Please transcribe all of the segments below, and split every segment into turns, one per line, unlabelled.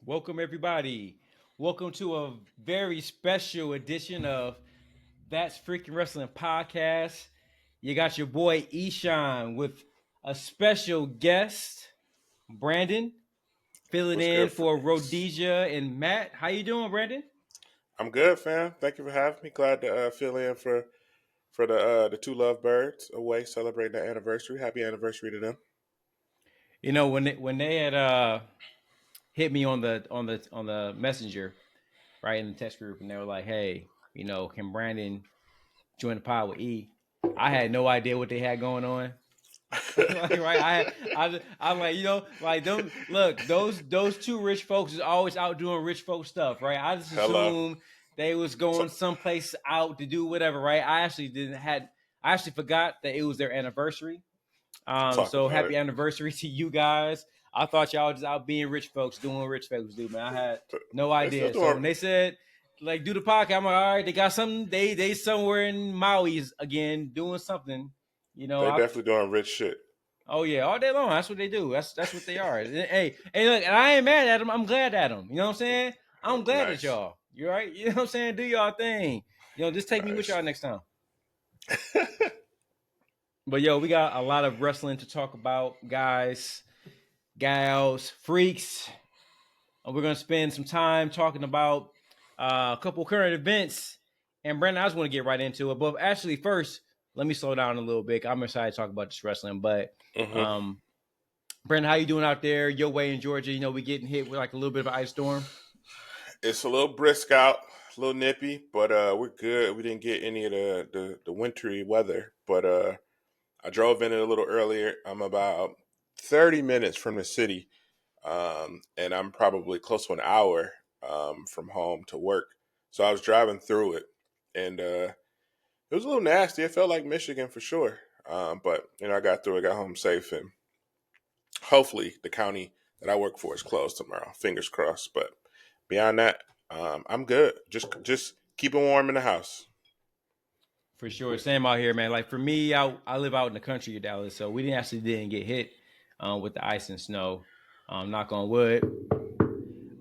Welcome, everybody. Welcome to a very special edition of That's Freakin' Wrestling Podcast. You got your boy Eshaun with a special guest, Brandon, filling
What's
in
good,
for
friends?
Rhodesia and Matt. How you doing, Brandon?
I'm good, fam. Thank you for having me. Glad to fill in for the two lovebirds away celebrating their anniversary. Happy anniversary to them.
You know when they had hit me on the messenger, right, in the text group, and they were like, "Hey, can Brandon join the pod with E?" I had no idea what they had going on. Like, right, I'm like, like them. Look, those two rich folks is always out doing rich folk stuff, right? I just
Hello.
assumed they was
So,
going someplace out to do whatever, right? I actually forgot that it was their anniversary.
talk
So
about
happy
it.
anniversary to you guys. I thought y'all just out being rich folks, doing what rich folks do, man. I had no
They still
idea. So
doing.
when they said like do the podcast, I'm like, all right, they got something. They somewhere in Maui's again doing something.
They
I
definitely doing rich shit.
Oh yeah, all day long. That's what they do. That's what they are. Hey, look, and I ain't mad at them. I'm glad at them. You know what I'm saying? I'm glad at
Nice,
y'all. You right? You know what I'm saying? Do y'all thing. Just take me with
nice.
y'all next time. But yo, we got a lot of wrestling to talk about, guys, gals, freaks. We're gonna spend some time talking about a couple current events. And Brandon, I just want to get right into it. But actually, first, let me slow down a little bit. I'm excited to talk about this wrestling, but
hmm
um, Brandon, how you doing out there? Your way in Georgia, we getting hit with like a little bit of an ice storm.
It's a little brisk out, a little nippy, but we're good. We didn't get any of the wintry weather, but I drove in it a little earlier. I'm about 30 minutes from the city. And I'm probably close to an hour from home to work. So I was driving through it, and it was a little nasty. It felt like Michigan for sure. But I got through it, got home safe, and hopefully the county that I work for is closed tomorrow. Fingers crossed. But beyond that, I'm good. Just keep it warm in the house.
For sure, same out here, man. Like for me, I live out in the country of Dallas, so we didn't get hit with the ice and snow. Knock on wood.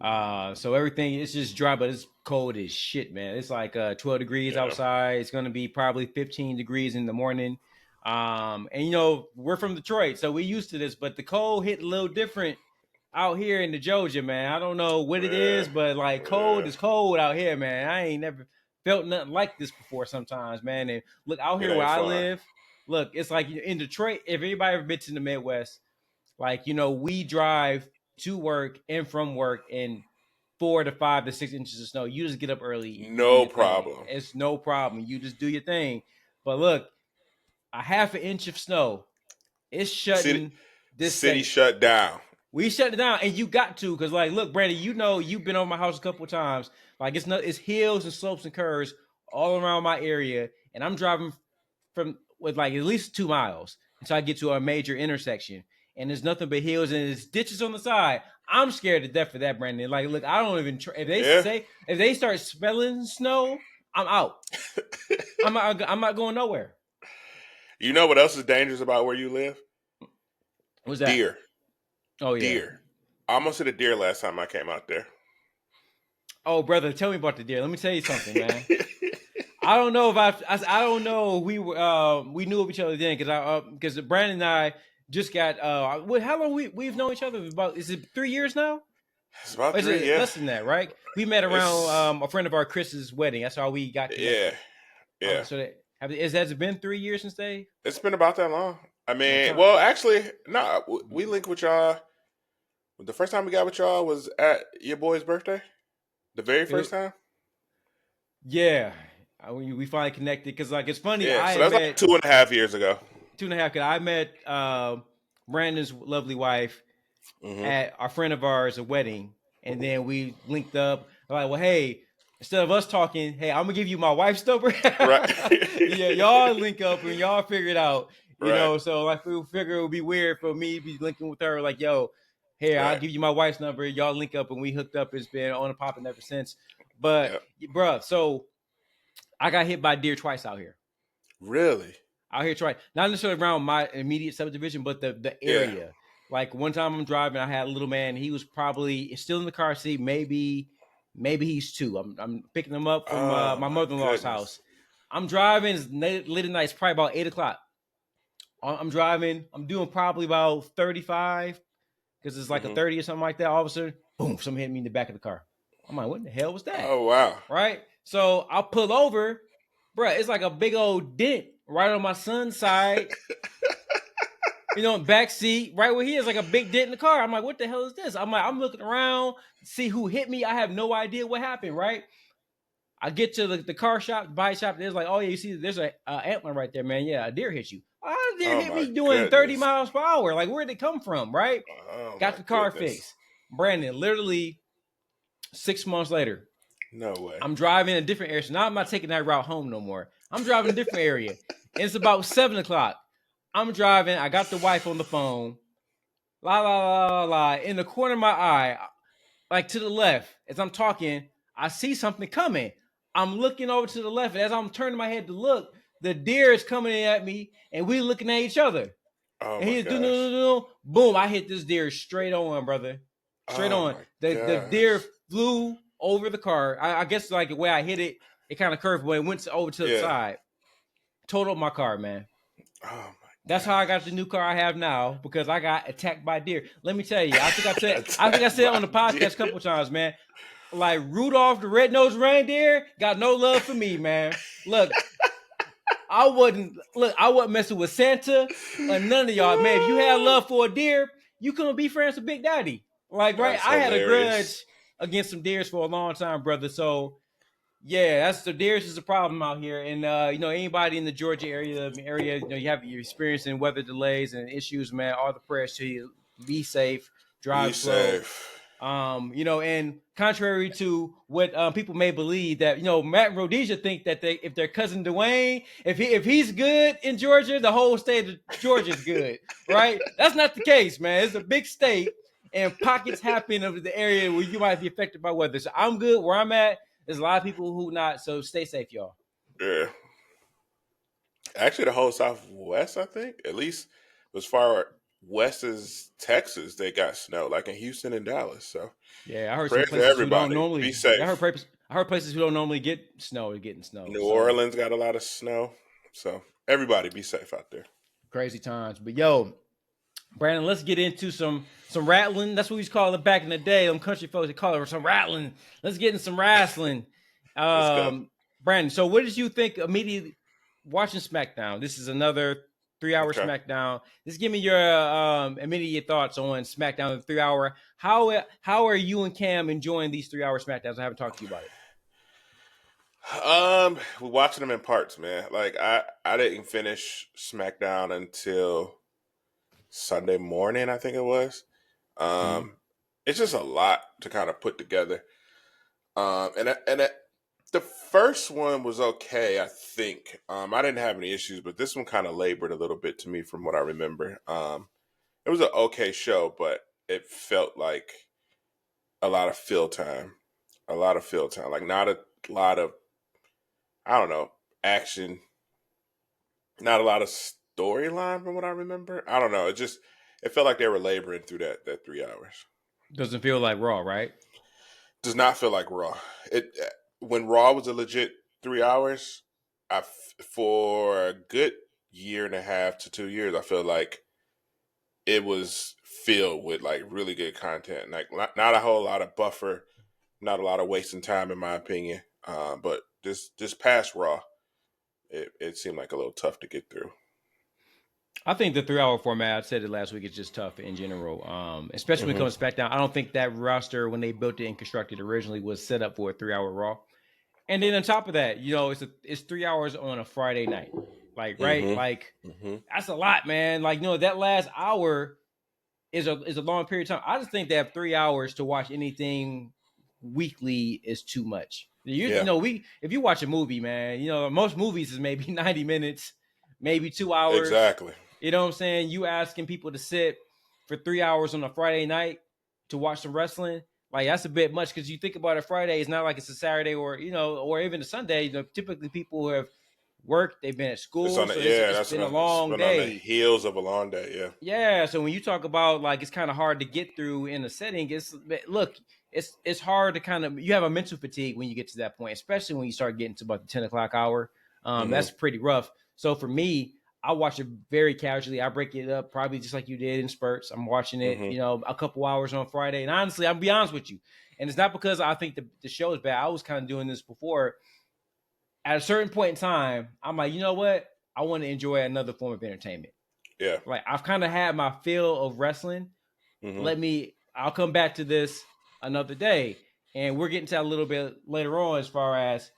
So everything it's just dry, but it's cold as shit, man. It's like 12 degrees
Yeah,
outside. It's gonna be probably 15 degrees in the morning. And we're from Detroit, so we used to this, but the cold hit a little different out here in the Georgia, man. I don't know what it
yeah,
is, but like
yeah.
cold is cold out here, man. I ain't never felt nothing like this before sometimes, man. And look out
It
here where
ain't
I
fun.
live, look, it's like in Detroit, if anybody ever been to the Midwest, like, we drive to work and from work in 4 to 5 to 6 inches of snow. You just get up early, you do
No
your thing.
problem.
It's no problem. You just do your thing. But look, a half an inch of snow, it's
City
shutting this
city
state.
shut down.
We shut it down, and you got to, because like, look, Brandon, you've been over my house a couple of times. Like it's hills and slopes and curves all around my area, and I'm driving from with like at least 2 miles until I get to a major intersection, and there's nothing but hills and there's ditches on the side. I'm scared to death for that, Brandon. Like, look, I don't even
Yeah.
if they start smelling snow, I'm out. I'm not going nowhere.
You know what else is dangerous about where you live?
What's that?
Deer.
Oh yeah.
Deer. I almost hit a deer last time I came out there.
Oh brother, tell me about the deer. Let me tell you something, man. I don't know if I don't know. We knew of each other then because Brandon and I just got how long we've known each other about? Is it 3 years now?
It's about
Or is
three,
it
yeah.
less than that? Right? We met around
It's
a friend of our Chris's wedding. That's how we got
yeah,
connected.
yeah.
So has it been 3 years since they?
It's been about that long. I
Man,
mean,
time.
well, actually, no. We linked with y'all. The first time we got with y'all was at your boy's birthday. The very
It,
first time.
yeah, we finally connected because like it's funny.
Yeah.
I
So
had
that's like
met
2.5 years ago.
2.5. Cause I met Brandon's lovely wife
hmm
at our friend of ours a wedding, and then we linked up. Like, well, hey, instead of us talking, hey, I'm gonna give you my wife's number.
Right.
Yeah, y'all link up and y'all figure it out.
right.
So like we figure it would be weird for me to be linking with her. Like, yo, here, I'll
Right.
give you my wife's number. Y'all link up and we hooked up. It's been on and popping ever since. But
Yep.
bruh, so I got hit by deer twice out here.
Really.
Out here twice. Not necessarily around my immediate subdivision, but the
Yeah.
area. Like one time I'm driving, I had a little man. He was probably still in the car seat. Maybe he's 2. I'm picking him up from
Oh
my
my
mother-in-law's
goodness.
house. I'm driving. It's late at night. It's probably about 8 o'clock. I'm driving. I'm doing probably about 35 because it's like a
Hmm.
30 or something like that. All of a sudden, boom! Something hit me in the back of the car. I'm like, what the hell was that?
Oh wow.
Right? So I'll pull over, bro. It's like a big old dent right on my son's side. Back seat, right where he is, like a big dent in the car. I'm like, what the hell is this? I'm looking around, see who hit me. I have no idea what happened, right? I get to the car shop, bike shop. There's like, oh yeah, you see, there's a antler right there, man. Yeah, a deer hit you. How did a deer
Oh
hit
my
me doing 30
goodness.
miles per hour? Like, where'd it come from, right?
Oh
Got
my
the car
goodness.
fixed. Brandon, literally 6 months later,
No way.
I'm driving a different area. So now I'm not taking that route home no more. I'm driving a different area. And it's about 7 o'clock. I'm driving. I got the wife on the phone. La la la la la. In the corner of my eye, like to the left, as I'm talking, I see something coming. I'm looking over to the left, and as I'm turning my head to look, the deer is coming at me, and we looking at each other.
Oh
And
my
he's
gosh.
boom! I hit this deer straight on, brother, straight
Oh
on.
my
The deer
gosh.
flew over the car. I guess like the way I hit it, it kind of curved, but it went over to the
Yeah.
side. Totaled my car, man.
Oh my
That's how I got the
gosh.
new car I have now because I got attacked by deer. Let me tell you, I think I
Attacked
said
by
on the podcast
deer.
a couple times, man. Like Rudolph the red-nosed reindeer got no love for me, man. Look, I wasn't messing with Santa or none of y'all. Man, if you had love for a deer, you couldn't be friends with Big Daddy. Like, right?
That's
I had a
hilarious.
grudge against some deers for a long time, brother. So yeah, that's the deers is a problem out here. And anybody in the Georgia area, you're experiencing weather delays and issues, man. All the prayers to you. Be safe,
Be
drive slow.
safe.
And contrary to what people may believe, that Matt and Rhodesia think that if their cousin Dwayne, if he's good in Georgia, the whole state of Georgia is good, right? That's not the case, man. It's a big state, and pockets happen of the area where you might be affected by weather. So I'm good where I'm at. There's a lot of people who not. So stay safe, y'all.
Yeah. Actually, the whole Southwest, I think, at least as far west as Texas, they got snow, like in Houston and Dallas. So
Yeah, I heard some
prayers to
places who don't
everybody. Be
normally. Yeah,
safe.
I heard places who don't normally get snow are getting snow.
New
So
Orleans got a lot of snow. So everybody be safe out there.
crazy times. But yo, Brandon, let's get into some rattling. That's what we used to call it back in the day. Them country folks, they call it some rattling. Let's get in some wrestling.
Let's go.
Brandon, so what did you think immediately watching SmackDown? This is another 3 hour
Okay.
SmackDown. Just give me your immediate thoughts on SmackDown, the 3 hour. How are you and Cam enjoying these 3 hour SmackDowns? I haven't talked to you about it.
We're watching them in parts, man. Like I didn't finish SmackDown until Sunday morning, I think it was.
Mm-hmm.
It's just a lot to kind of put together. The first one was okay, I think. I didn't have any issues, but this one kind of labored a little bit to me from what I remember. It was an okay show, but it felt like a lot of fill time. A lot of fill time. Like not a lot of, I don't know, action. Not a lot of storyline from what I remember. I don't know. It felt like they were laboring through that 3 hours.
Doesn't feel like Raw, right?
Does not feel like Raw. It when Raw was a legit 3 hours, for a good year and a half to 2 years, I feel like it was filled with like really good content. Like not a whole lot of buffer, not a lot of wasting time, in my opinion. But this past Raw, it seemed like a little tough to get through.
I think the 3 hour format, I said it last week, is just tough in general. Especially when it
Hmm.
comes back down. I don't think that roster, when they built it and constructed originally, was set up for a 3 hour Raw. And then on top of that, it's 3 hours on a Friday night. Like, right?
Hmm.
Like,
Hmm.
that's a lot, man. Like, that last hour is a long period of time. I just think that 3 hours to watch anything weekly is too much.
Yeah,
If you watch a movie, man, most movies is maybe 90 minutes, maybe 2 hours.
exactly.
You know what I'm saying? You asking people to sit for 3 hours on a Friday night to watch some wrestling, like that's a bit much because you think about it. Friday, it's not like it's a Saturday or even a Sunday. Typically people have work, they've been at
It's
school,
on the,
so
yeah,
it's
that's
been a
it's
long
been on the
day.
heels of a long day. Yeah.
Yeah, so when you talk about like it's kind of hard to get through in a setting, look, it's hard to kind of you have a mental fatigue when you get to that point, especially when you start getting to about the 10 o'clock hour. That's pretty rough. So for me, I watch it very casually. I break it up probably just like you did in spurts. I'm watching it, a couple hours on Friday, and honestly, I'll be honest with you, and it's not because I think the show is bad. I was kind of doing this before. At a certain point in time, I'm like, you know what? I want to enjoy another form of entertainment.
Yeah.
Like I've kind of had my fill of wrestling. I'll come back to this another day. And we're getting to that a little bit later on as far as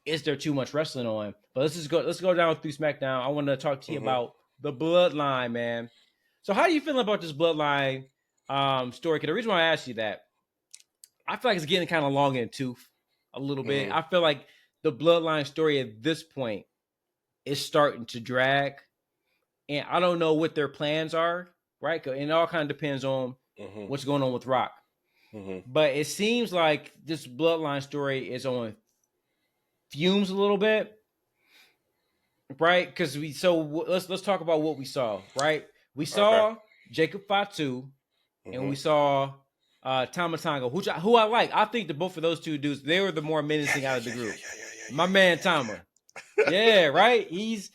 is there too much wrestling on? But let's go down through SmackDown. I want to talk to you about the Bloodline, man. So how are you feeling about this Bloodline story? Because the reason why I asked you that, I feel like it's getting kind of long in the tooth a little bit. I feel like the Bloodline story at this point is starting to drag. And I don't know what their plans are, right? And it all kind of depends on what's going on with Rock. But it seems like this Bloodline story is on fumes a little bit, right? Because let's talk about what we saw, right? We saw Jacob Fatu, and we saw Tama Tonga, who I like. I think that both of those two dudes, they were the more menacing out of the group. My man Tama. Yeah, right. He's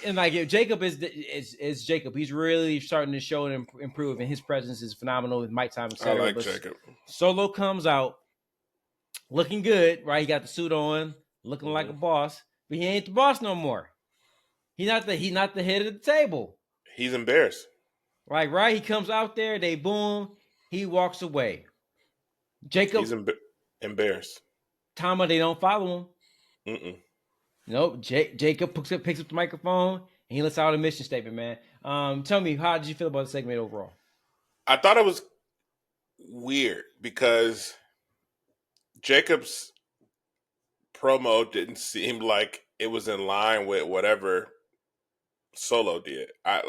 and like Jacob is Jacob. He's really starting to show and improve, and his presence is phenomenal with Mike Time, etc.
I like Jacob.
Solo comes out looking good, right? He got the suit on, looking like a boss, but he ain't the boss no more. He's not the head of the table.
He's embarrassed.
Like right, he comes out there, they boom, he walks away. Jacob,
he's embarrassed.
Tama, they don't follow him. Nope. Jacob picks up the microphone and he lets out a mission statement, man. Tell me, how did you feel about the segment overall?
I thought it was weird because Jacob's promo didn't seem like it was in line with whatever Solo did. I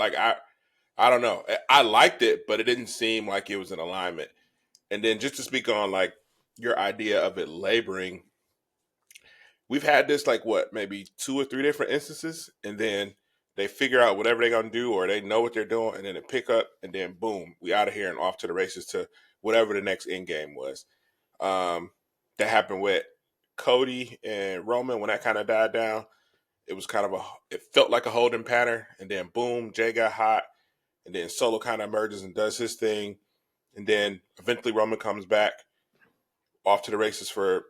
don't know. I liked it, but it didn't seem like it was in alignment. And then just to speak on like your idea of it laboring, we've had this like maybe 2 or 3 different instances, and then they figure out whatever they're gonna do, or they know what they're doing, and then they pick up, and then boom, we out of here and off to the races to whatever the next end game was. That happened with Cody and Roman when that kind of died down. It was kind of it felt like a holding pattern, and then boom, Jay got hot, and then Solo kind of emerges and does his thing, and then eventually Roman comes back off to the races for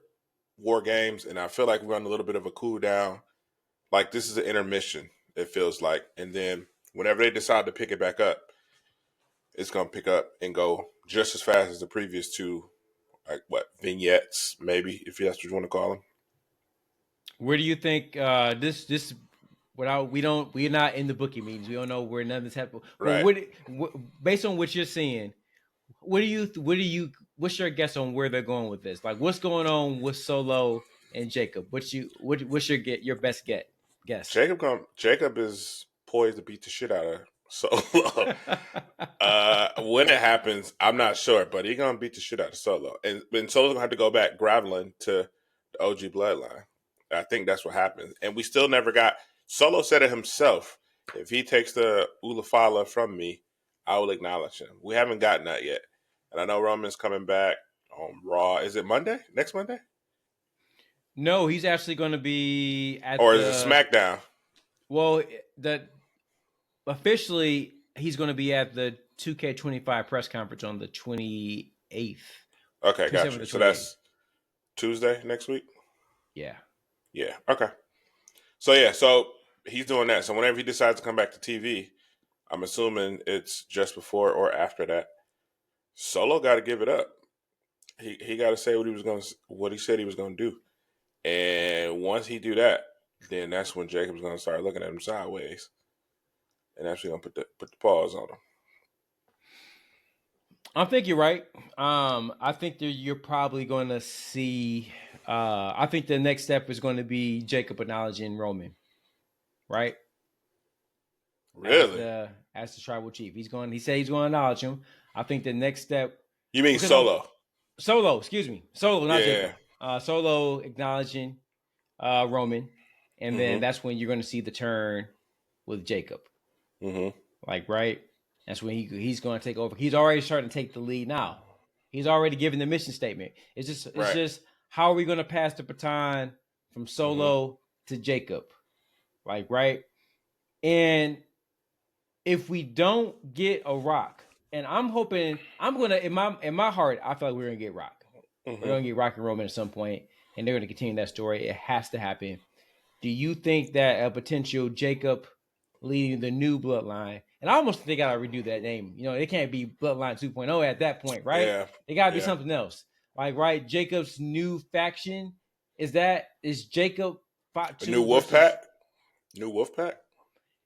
War Games, and I feel like we're on a little bit of a cool down. Like this is an intermission, it feels like, and then whenever they decide to pick it back up, it's gonna pick up and go just as fast as the previous 2, like vignettes, maybe if that's what you want to call them.
Where do you think this? We're not in the booking meetings. We don't know where none of this happened.
Right.
Based on what you're seeing, what's your guess on where they're going with this? Like, what's going on with Solo and Jacob? What's your best guess?
Jacob is poised to beat the shit out of Solo. When it happens, I'm not sure, but he's gonna beat the shit out of Solo, and Solo's gonna have to go back graveling to the OG Bloodline. I think that's what happens, and we still never got. Solo said it himself. If he takes the Ulafala from me, I will acknowledge him. We haven't gotten that yet, and I know Roman's coming back on Raw. Is it Monday? Next Monday?
No, he's actually going to be at
is it SmackDown?
Well, officially he's going to be at the 2K25 press conference on the 28th.
Okay, gotcha. So that's Tuesday next week?
Yeah.
Yeah, okay. So he's doing that. So whenever he decides to come back to TV, I'm assuming it's just before or after that. Solo got to give it up. He got to say what he said he was going to do. And once he do that, then that's when Jacob's going to start looking at him sideways. And actually going to put the pause on him.
I think you're right. I think that you're probably going to see. I think the next step is going to be Jacob acknowledging Roman, right?
Really?
As the tribal chief, he said he's going to acknowledge him. I think the next step.
You mean Solo?
Solo, excuse me, Solo, not Jacob. Solo acknowledging Roman, and then that's when you're going to see the turn with Jacob. Like, right? That's when he's going to take over. He's already starting to take the lead now. He's already given the mission statement. It's just how are we going to pass the baton from Solo to Jacob? Like, right? And if we don't get a Rock, and I'm hoping I'm gonna in my heart, I feel like we're gonna get Rock. We're gonna get Rock and Roman at some point, and they're gonna continue that story. It has to happen. Do you think that a potential Jacob leading the new Bloodline, and I almost think I gotta redo that name. You know, it can't be Bloodline 2.0 at that point, right?
Yeah.
It gotta be something else. Like, right, Jacob's new faction is Jacob Bot
A
2
new
versus
Wolfpack? New Wolfpack?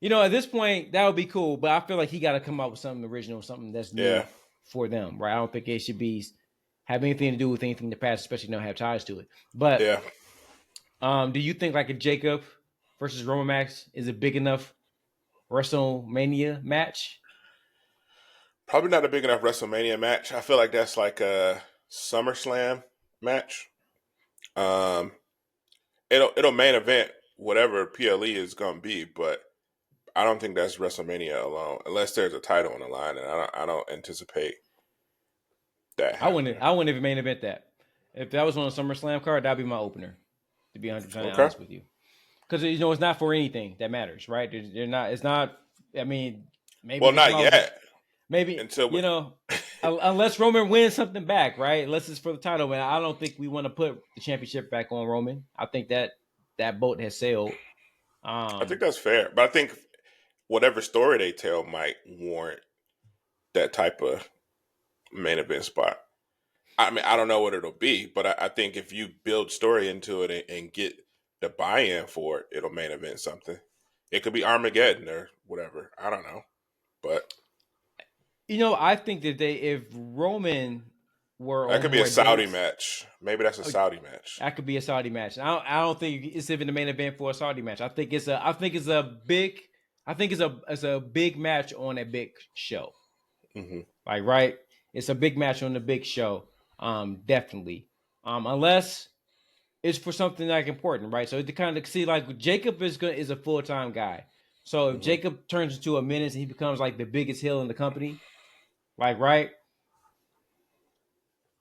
You know, at this point, that would be cool, but I feel like he got to come up with something original, something that's new for them, right? I don't think it should have anything to do with anything in the past, especially not have ties to it. But do you think like a Jacob versus Roman match is a big enough WrestleMania match?
Probably not a big enough WrestleMania match. I feel like that's like a SummerSlam match. It'll main event whatever PLE is gonna be, but I don't think that's WrestleMania alone, unless there's a title on the line, and I don't anticipate that happening.
I wouldn't even main event that. If that was on a SummerSlam card, that'd be my opener. To be 100%
Okay.
honest with you, because you know it's not for anything that matters, right? They're not. It's not. I mean, maybe
Well, not yet.
Maybe
until
you know, unless Roman wins something back, right? Unless it's for the title, man. I don't think we want to put the championship back on Roman. I think that boat has sailed.
I think that's fair, but I think whatever story they tell might warrant that type of main event spot. I mean, I don't know what it'll be, but I think if you build story into it and get the buy-in for it, it'll main event something. It could be Armageddon or whatever. I don't know, but
you know, I think that if Roman were
that
on
could be
more
a Saudi
dates,
match. Maybe that's a Saudi match.
that could be a Saudi match. I don't think it's even the main event for a Saudi match. I think it's a big match on a big show. Like, right, it's a big match on the big show. Definitely. Unless it's for something like important, right? So to kind of see, like, Jacob is a full-time guy. So if Jacob turns into a menace and he becomes like the biggest heel in the company, like, right,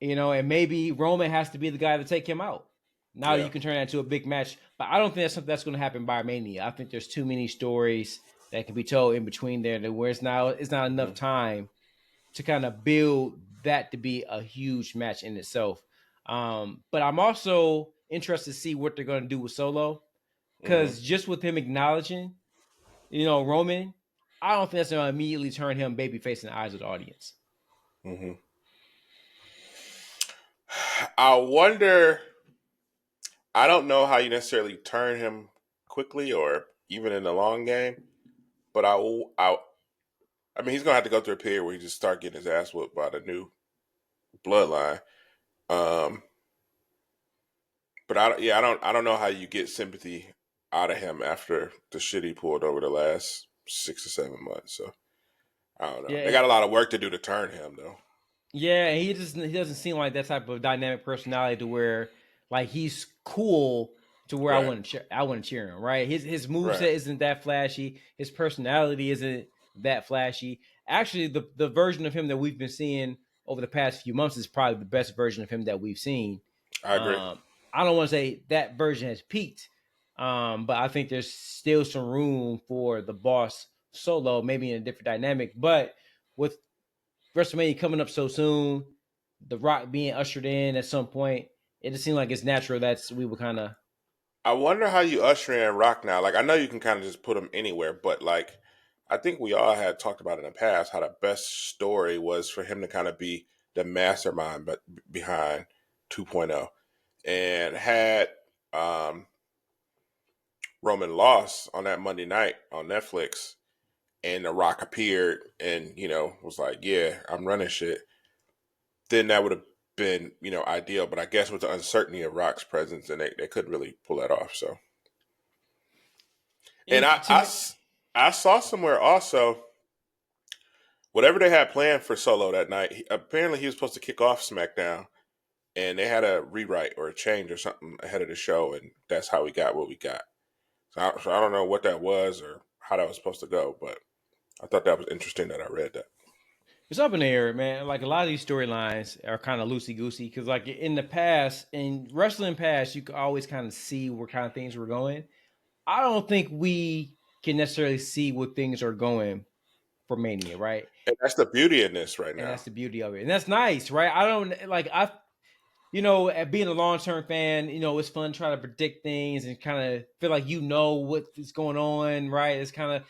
you know, and maybe Roman has to be the guy to take him out. Now you can turn that into a big match, but I don't think that's something that's going to happen by Mania. I think there's too many stories that can be told in between there that where it's not enough time to kind of build that to be a huge match in itself. But I'm also interested to see what they're going to do with Solo, because just with him acknowledging, you know, Roman, I don't think that's going to immediately turn him babyface in the eyes of the audience.
I wonder. I don't know how you necessarily turn him quickly or even in the long game, but I mean, he's gonna have to go through a period where he just start getting his ass whooped by the new bloodline. But I don't know how you get sympathy out of him after the shit he pulled over the last 6 or 7 months. So I don't know. They got a lot of work to do to turn him though.
Yeah, he doesn't seem like that type of dynamic personality to where like he's cool to where I wouldn't cheer him. Right, his moveset isn't that flashy. His personality isn't that flashy. Actually, the version of him that we've been seeing over the past few months is probably the best version of him that we've seen.
I agree.
I don't want to say that version has peaked, but I think there's still some room for the boss Solo, maybe in a different dynamic. But with WrestleMania coming up so soon, The Rock being ushered in at some point, it just seemed like it's natural that we would kind of.
I wonder how you usher in Rock now. Like, I know you can kind of just put him anywhere, but like, I think we all had talked about in the past how the best story was for him to kind of be the mastermind, but behind 2.0, and had Roman lost on that Monday night on Netflix, and The Rock appeared and was like, "Yeah, I'm running shit." Then that would have been ideal, but I guess with the uncertainty of Rock's presence, and they couldn't really pull that off. So, and I saw somewhere also whatever they had planned for Solo that night. Apparently, he was supposed to kick off SmackDown, and they had a rewrite or a change or something ahead of the show, and that's how we got what we got. So I don't know what that was or how that was supposed to go, but I thought that was interesting that I read that.
It's up in the air, man. Like a lot of these storylines are kind of loosey goosey because, like in the past, in wrestling past, you could always kind of see where kind of things were going. I don't think we can necessarily see where things are going for Mania, right?
And that's the beauty in this right
And
now.
that's the beauty of it, and that's nice, right? I don't like at being a long term fan, it's fun trying to predict things and kind of feel like what is going on, right? It's kind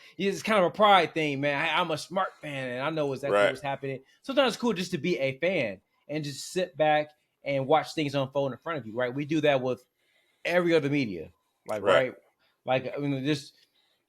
of a pride thing, man. I'm a smart fan and I know exactly
Right,
what's happening. Sometimes it's cool just to be a fan and just sit back and watch things unfold in front of you, right? We do that with every other media, like
right.
right, like just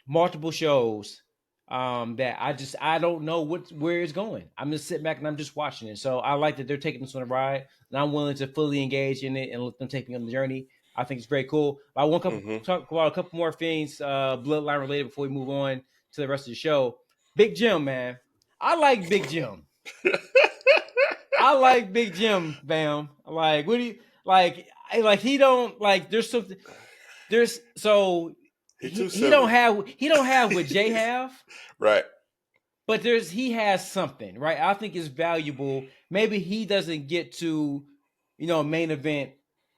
multiple shows that I don't know where it's going. I'm just sitting back and I'm just watching it. So I like that they're taking this on a ride, and I'm willing to fully engage in it and let them take me on the journey. I think it's very cool. But I want to
Mm-hmm.
talk about a couple more things, bloodline related, before we move on to the rest of the show. Big Jim, man, I like Big Jim. I like Big Jim, fam. Like, what do you like? Like he don't like. There's something. There's so
He's too
don't
silly.
have what Jay have,
Right.
but he has something, right? I think it's valuable. Maybe he doesn't get to, main event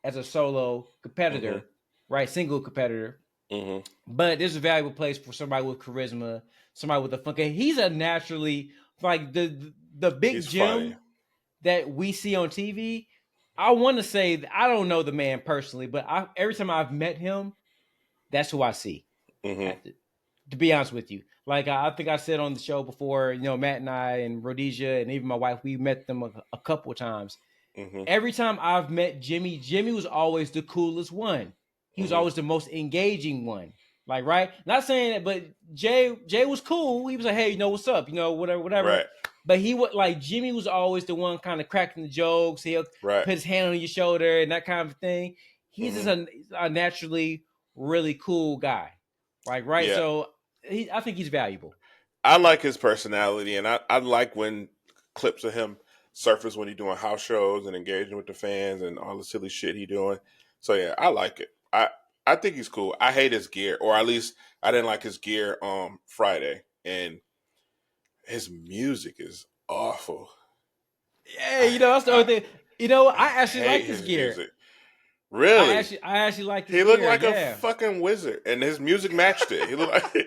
as a solo
Mm-hmm.
competitor, right? Single competitor.
Mm-hmm.
But there's a valuable place for somebody with charisma, somebody with a funk. He's a naturally like the Big
He's funny.
Jim that we see on TV. I want to say I don't know the man personally, but every time I've met him, that's who I see.
Mm-hmm.
To be honest with you, like I think I said on the show before, Matt and I and Rhodesia and even my wife, we met them a couple of times.
Mm-hmm.
Every time I've met Jimmy, Jimmy was always the coolest one. He was
Mm-hmm.
always the most engaging one. Like, right? Not saying that, but Jay was cool. He was like, hey, what's up? Whatever.
Right.
But he would like Jimmy was always the one kind of cracking the jokes. He'll
Right.
put his hand on your shoulder and that kind of thing. He's just
Mm-hmm.
a naturally really cool guy. Like, right?
Yeah.
So I think he's valuable.
I like his personality, and I like when clips of him surface when he's doing house shows and engaging with the fans and all the silly shit he doing. So yeah, I like it. I think he's cool. I hate his gear, or at least I didn't like his gear Friday, and his music is awful.
Yeah, that's the
I
only thing. I actually
hate
like his
his
gear.
music. Really,
I actually like this
he looked
gear.
like a
Yeah.
fucking wizard, and his music matched it. He looked like he's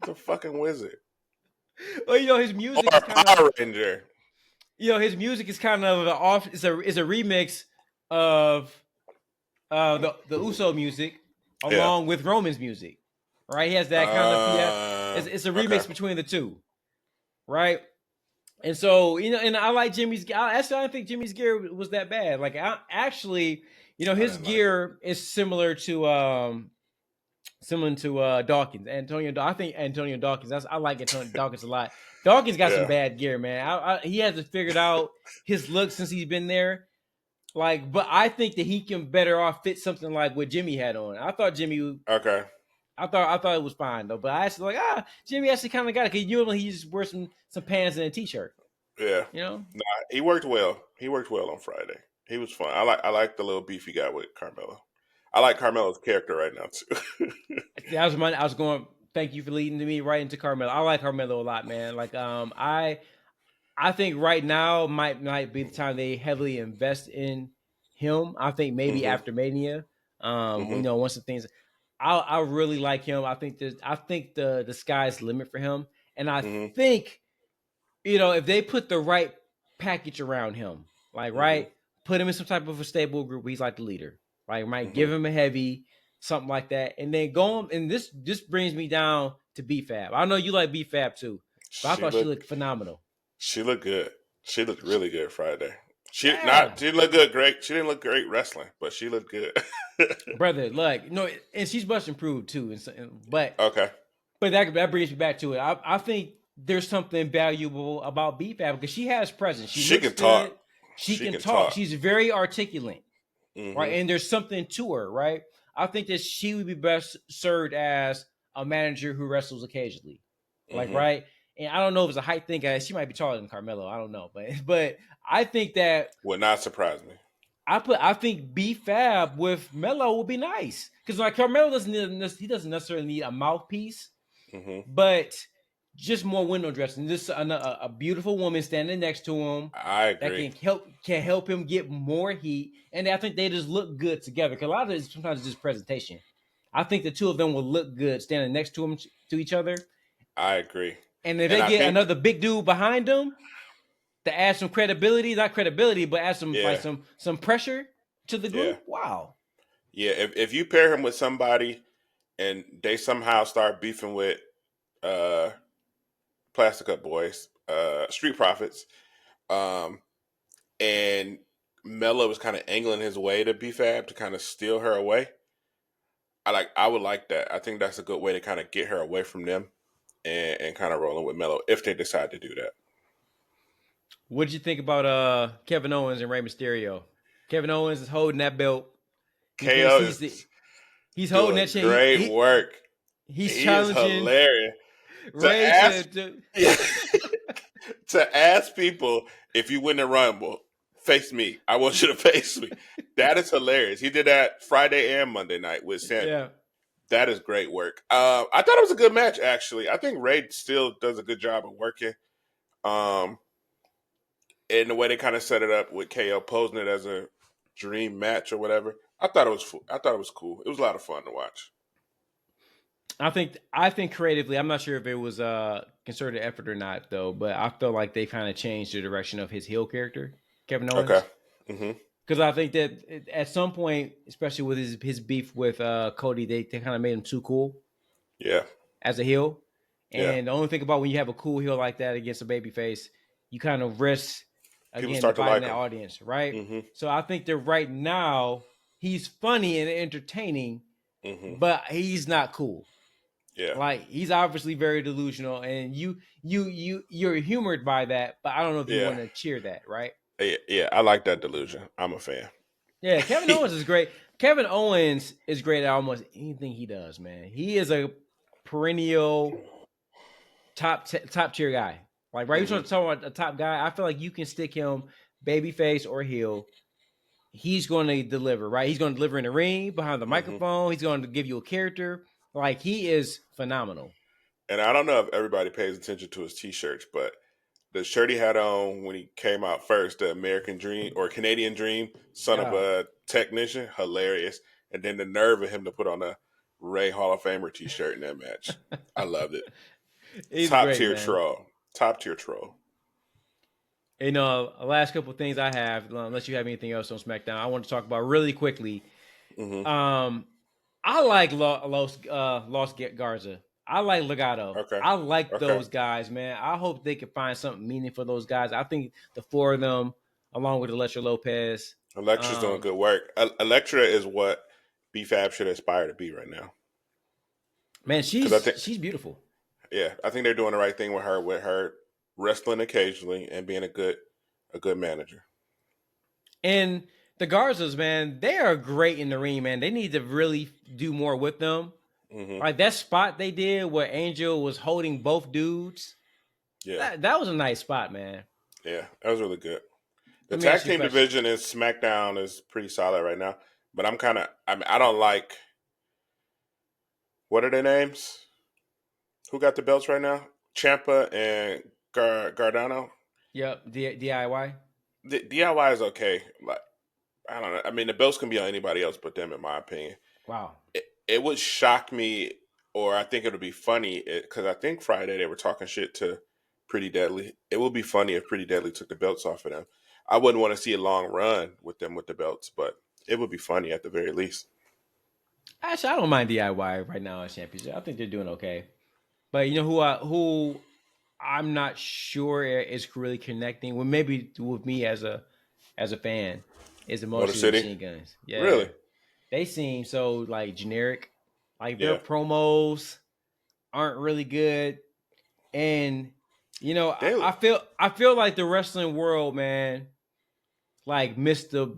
a fucking wizard
Well, his
or
music
a
is kind of
Power Ranger.
his music is kind of an off. It's a remix of the Uso music
Yeah.
along with Roman's music. Right? He has that kind of yeah. It's a
Okay.
remix between the two. Right? And so, and I like Jimmy's. Actually, I don't think Jimmy's gear was that bad. Like, actually,
I
his
didn't like it.
gear is similar to Dawkins. I think Antonio Dawkins. I like Antonio Dawkins a lot. Dawkins got some
Yeah.
bad gear, man. He hasn't figured out his look since he's been there. Like, but I think that he can better off fit something like what Jimmy had on. I thought Jimmy.
Okay.
I thought it was fine though, but I actually Jimmy actually kind of got it because usually he just wears some pants and a t-shirt.
Yeah.
You know.
Nah, he worked well. He worked well on Friday. He was fun. I like the little beefy guy with Carmelo. I like Carmelo's character right now too.
I was going. Thank you for leading to me right into Carmelo. I like Carmelo a lot, man. Like I think right now might be the time they heavily invest in him. I think maybe
Mhm.
after Mania,
Mhm.
once the things, I really like him. I think the sky's the limit for him, and I
Mhm.
think if they put the right package around him, like
Mhm.
right, put him in some type of a stable group where he's like the leader, right? Might give
Mhm.
him a heavy, something like that, and then go on. And this brings me down to BFAB. I know you like BFAB too, but I
She
thought she
looked.
looked phenomenal.
She looked good. She looked really good Friday.
Yeah,
She looked good. Great. She didn't look great wrestling, but she looked good.
brother, like and she's much improved too. But
Okay.
that brings me back to it. I think there's something valuable about BFAB because she has presence. She
She
looks
can talk.
good. She
She
can
can
talk.
talk.
She's very articulate. Right?
Mhm.
And there's something to her, right? I think that she would be best served as a manager who wrestles occasionally, like
Mhm.
right. And I don't know if it's a height thing. She might be taller than Carmelo. I don't know, but I think that
Would not surprise me.
I think B Fab with Melo would be nice because like Carmelo doesn't necessarily need a mouthpiece,
Mm-hmm.
but just more window dressing. Just a beautiful woman standing next to him
I
that
agree.
can help him get more heat, and I think they just look good together. Because a lot of it sometimes it's just presentation. I think the two of them will look good standing next to each other,
I agree.
and if
And
they
I
get
think,
another big dude behind them to add some credibility, not credibility, but add some like
yeah,
some pressure to the
yeah,
group. Wow.
yeah. If you pair him with somebody and they somehow start beefing with uh, Plastic Up Boys, Street Profits, um, and Melo was kind of angling his way to B-Fab to kind of steal her away. I would like that. I think that's a good way to kind of get her away from them and kind of rolling with Melo if they decide to do that.
What did you think about Kevin Owens and Rey Mysterio? Kevin Owens is holding that belt. He thinks
KO is
he's holding that
doing
chain.
great work.
He's
He is
challenging
hilarious. To
Ray
ask
to
yeah, to ask people if you win the Rumble, face me. I want you to face me. That is hilarious. He did that Friday and Monday night with Sammy.
yeah.
That is great work. I thought it was a good match, actually. I think Ray still does a good job of working. Um, and the way they kind of set it up with KO posing it as a dream match or whatever, I thought it was cool. It was a lot of fun to watch.
I think creatively, I'm not sure if it was a concerted effort or not though, but I felt like they kind of changed the direction of his heel character, Kevin
Okay.
Owens.
Hmm.
Because I think that at some point, especially with his beef with Cody, they kind of made him too cool
Yeah.
as a heel.
Yeah.
And the only thing about when you have a cool heel like that against a baby face, you kind of risk
People
again
start to
dividing
like
that
him.
audience, right?
Hmm.
So I think that right now he's funny and entertaining,
Hmm.
but he's not cool.
Yeah.
Like he's obviously very delusional, and you're humored by that, but I don't know if you
Yeah.
want to cheer that, right?
Yeah. Yeah. I like that delusion. I'm a fan.
Yeah, Kevin Owens is great. Kevin Owens is great at almost anything he does, man. He is a perennial top tier guy. Like right,
Hmm.
you're talking about a top guy. I feel like you can stick him babyface or heel. He's going to deliver, right? He's going to deliver in the ring, behind the
Hmm.
microphone. He's going to give you a character. Like he is phenomenal.
And I don't know if everybody pays attention to his t-shirts, but the shirt he had on when he came out first, the American Dream or Canadian Dream, son of
Yeah,
a technician, hilarious. And then the nerve of him to put on a Ray Hall of Famer t-shirt in that match. I loved it.
he's
Top
great,
tier
man.
troll. Top tier troll.
You know, the last couple of things I have, unless you have anything else on SmackDown, I want to talk about really quickly.
Hmm.
Um, I like Los Garza. I like Legato.
Okay.
I like
Okay.
those guys, man. I hope they can find something meaningful for those guys. I think the four of them, along with Electra Lopez,
Electra's doing
um,
good work. Electra is what BFAB should aspire to be right now.
man,
Because I think,
she's beautiful.
yeah, I think they're doing the right thing with her wrestling occasionally and being a good manager.
And the Garzas, man, they are great in the ring, man. They need to really do more with them.
Hmm.
Like that spot they did where Angel was holding both dudes.
Yeah,
That was a nice spot, man.
yeah, that was really good. The
Let me ask
tag
you a
team
question.
division is SmackDown is pretty solid right now, but I mean, I don't like what are their names? Who got the belts right now? Champa and Gargano.
Yep, DIY.
The DIY is okay. Like I don't know. I mean, the belts can be on anybody else but them, in my opinion.
Wow.
It would shock me, or I think it would be funny because I think Friday they were talking shit to Pretty Deadly. It would be funny if Pretty Deadly took the belts off of them. I wouldn't want to see a long run with them with the belts, but it would be funny at the very least.
Actually, I don't mind DIY right now as championship. I think they're doing okay. But you know who I'm not sure is really connecting. Well, maybe with me as a fan is the Motor
Motor
City
City,
Machine Guns. Yeah,
really?
they seem so like generic. Like their
Yeah,
promos aren't really good, and you know
they.
I feel like the wrestling world, man, like missed the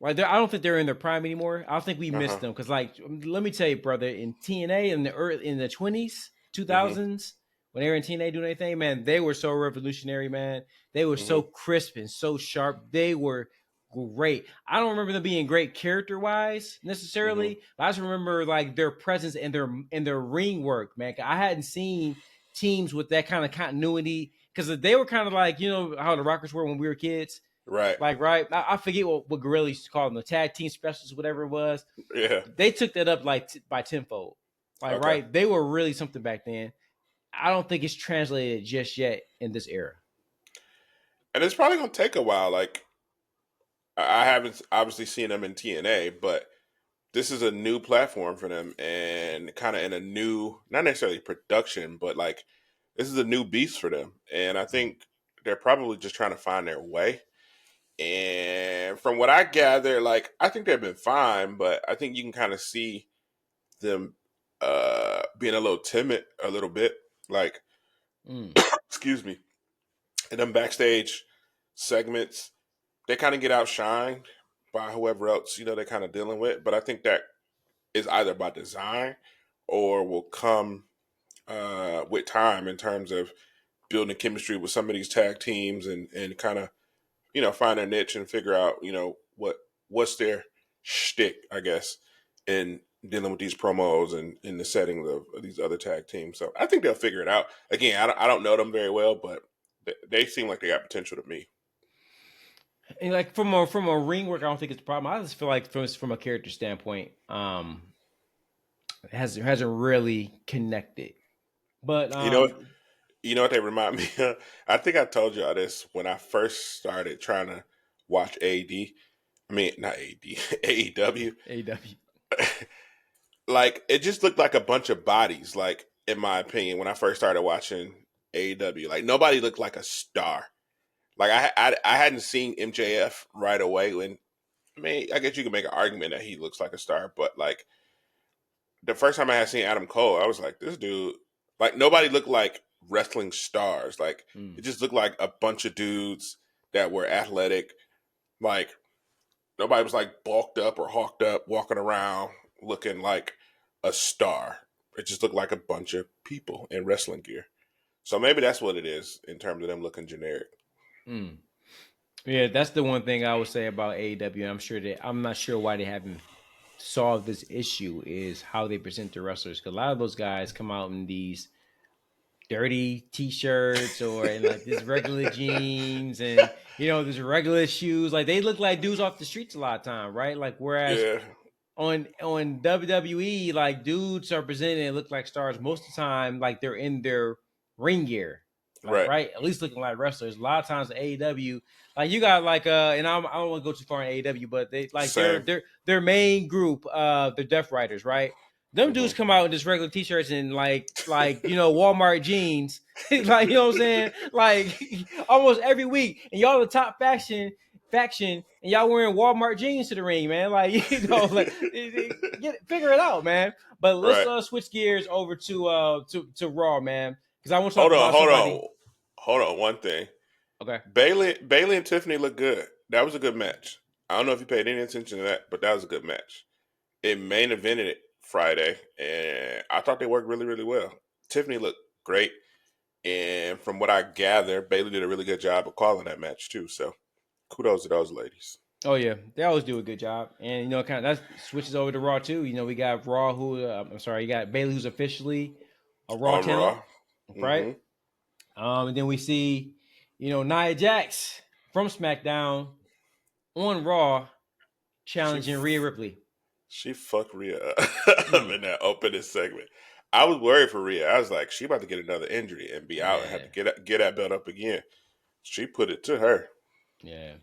like I don't think they're in their prime anymore. I don't think we
Uh
missed
huh.
them because like let me tell you, brother, in TNA in the 20s,
Mhm.
2000s, when they were in TNA doing anything, man, they were so revolutionary, man. They were so
Mhm.
crisp and so sharp. They were great. I don't remember them being great character wise
Mm-hmm.
necessarily, but I just remember like their presence and their ring work, man. I hadn't seen teams with that kind of continuity because they were kind of like how the Rockers were when we were kids.
Right.
Like, right, I forget what Gorilla used to call them, the tag team specials, whatever it was.
Yeah.
They took that up like by tenfold. Like,
Okay.
right, they were really something back then. I don't think it's translated just yet in this era.
And it's probably gonna take a while. Like I haven't obviously seen them in TNA, but this is a new platform for them and kind of in a new, not necessarily production, but like this is a new beast for them. And I think they're probably just trying to find their way. And from what I gather, like I think they've been fine, but I think you can kind of see them being a little timid a little bit. Like,
Mm.
excuse me, in them backstage segments, they kind of get outshined by whoever else, they're kind of dealing with. But I think that is either by design or will come with time in terms of building chemistry with some of these tag teams and kind of find their niche and figure out what's their shtick, I guess, in dealing with these promos and in the settings of these other tag teams. So I think they'll figure it out. Again, I don't know them very well, but they seem like they got potential to me.
And like from a ring work, I don't think it's a problem. I just feel like from a character standpoint, it hasn't really connected. But
You know, you know what they remind me of? I think I told y'all this when I first started trying to watch AD. I mean, not AD, AEW.
AW.
Like, it just looked like a bunch of bodies, like, in my opinion, when I first started watching AEW. Like, nobody looked like a star. Like, I hadn't seen MJF right away. When I mean, I guess you can make an argument that he looks like a star, but, like, the first time I had seen Adam Cole, I was like, this dude, like, nobody looked like wrestling stars. Like, it
Mm.
just looked like a bunch of dudes that were athletic. Like, nobody was like bulked up or hawked up, walking around looking like a star. It just looked like a bunch of people in wrestling gear. So maybe that's what it is in terms of them looking generic.
Mm. Yeah, that's the one thing I would say about AEW. I'm not sure why they haven't solved this issue is how they present the wrestlers. Because a lot of those guys come out in these dirty t-shirts or in like this regular jeans and these regular shoes. Like they look like dudes off the streets a lot of time, right? Like whereas
Yeah,
on WWE, like dudes are presented and look like stars most of the time, like they're in their ring gear. Like
right.
right, at least looking like wrestlers. A lot of times in AEW, like you got like and I don't want to go too far in AEW, but they like
Same.
their main group, the Death Riders, right? Them dudes
Hmm.
come out in just regular t-shirts and like Walmart jeans, like what I'm saying, like almost every week, and y'all the top faction, and y'all wearing Walmart jeans to the ring, man. Like like figure it out, man. But let's
Right.
switch gears over to Raw, man, because I want to talk
Hold on,
about
hold
somebody.
on, hold on. One thing.
Okay.
Bailey and Tiffany look good. That was a good match. I don't know if you paid any attention to that, but that was a good match. It main evented it Friday, and I thought they worked really, really well. Tiffany looked great, and from what I gather, Bailey did a really good job of calling that match too. So kudos to those ladies.
Oh yeah, they always do a good job, and kind of that switches over to Raw too. We got Raw, who I'm sorry, you got Bailey, who's officially a Raw
On
talent,
Raw.
right?
Hmm.
And then we see, Nia Jax from SmackDown on Raw
She
challenging Rhea Ripley.
she fucked Rhea up
Mm,
in that opening segment. I was worried for Rhea. I was like, she about to get another injury and be out and have
yeah,
to get that belt up again. She put it to her.
yeah.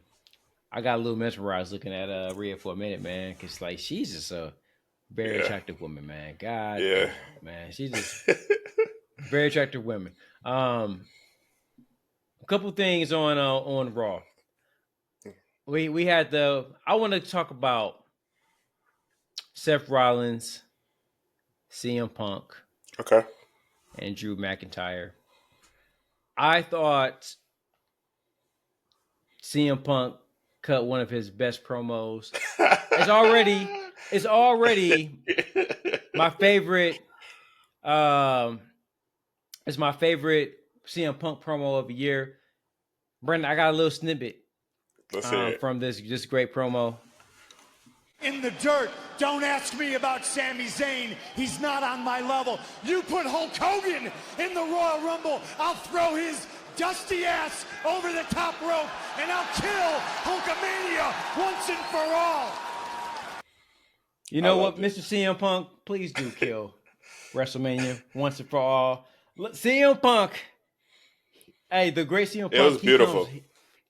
I got a little mesmerized looking at Rhea for a minute, man, because like she's just a very
Yeah,
attractive woman, man. God
yeah.
damn, man, she's just very attractive woman. A couple things on Raw. We had the. I want to talk about Seth Rollins, CM Punk,
Okay.
and Drew McIntyre. I thought CM Punk cut one of his best promos. It's already it's already my favorite. Um, it's my favorite CM Punk promo of the year. Brendan, I got a little snippet.
Let's hear it.
from this great promo.
In the dirt. Don't ask me about Sami Zayn. He's not on my level. You put Hulk Hogan in the Royal Rumble, I'll throw his dusty ass over the top rope, and I'll kill Hulkamania once and for all.
You know what, Mr. CM Punk? Please do kill WrestleMania once and for all. Look, CM Punk. Hey, the great CM Punk.
It was beautiful.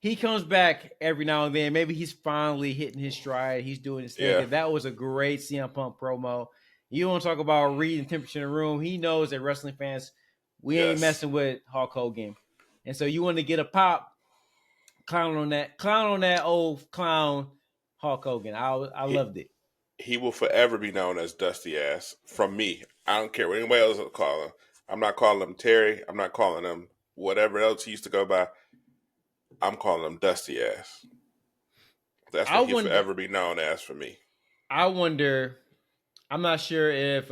He comes back every now and then. Maybe he's finally hitting his stride. He's doing his thing. Yeah. That was a great CM Punk promo. You want to talk about reading temperature in the room. He knows that wrestling fans, we ain't messing with Hulk Hogan. And so you want to get a pop, clown on that old clown Hulk Hogan. I loved it.
He will forever be known as Dusty Ass from me. I don't care what anybody else will call him. I'm not calling him Terry. I'm not calling him whatever else he used to go by. I'm calling him Dusty Ass. That's what he'll forever be known as for me.
I wonder, I'm not sure if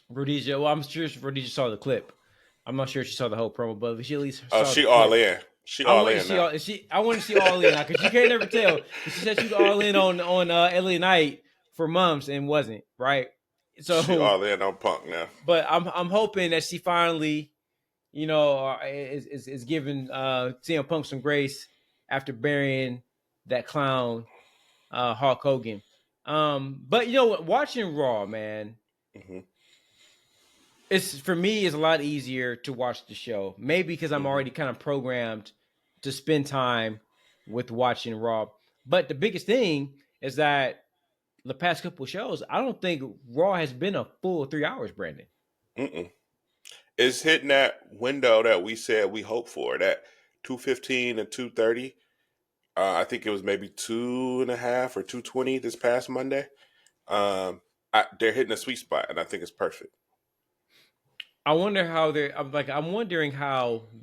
Rhodesia, well, I'm sure Rhodesia saw the clip. I'm not sure if she saw the whole promo, but if she at least saw
she all in. She all in now.
I want to see all in now, because you can't never tell. She said she was all in on LA Knight for months and wasn't, right? So
she all in on Punk now.
But I'm hoping that she finally, is giving CM Punk some grace after burying that clown Hulk Hogan. But you know what? Watching Raw, man, for me it's a lot easier to watch the show. Maybe because I'm already kind of programmed to spend time with watching Raw. But the biggest thing is that the past couple of shows, I don't think Raw has been a full 3 hours, Brandon.
It's hitting that window that we said we hoped for, that 2:15 and 2:30. I think it was maybe 2.5 or 2:20 this past Monday. They're hitting a sweet spot, and I think it's perfect.
I'm wondering how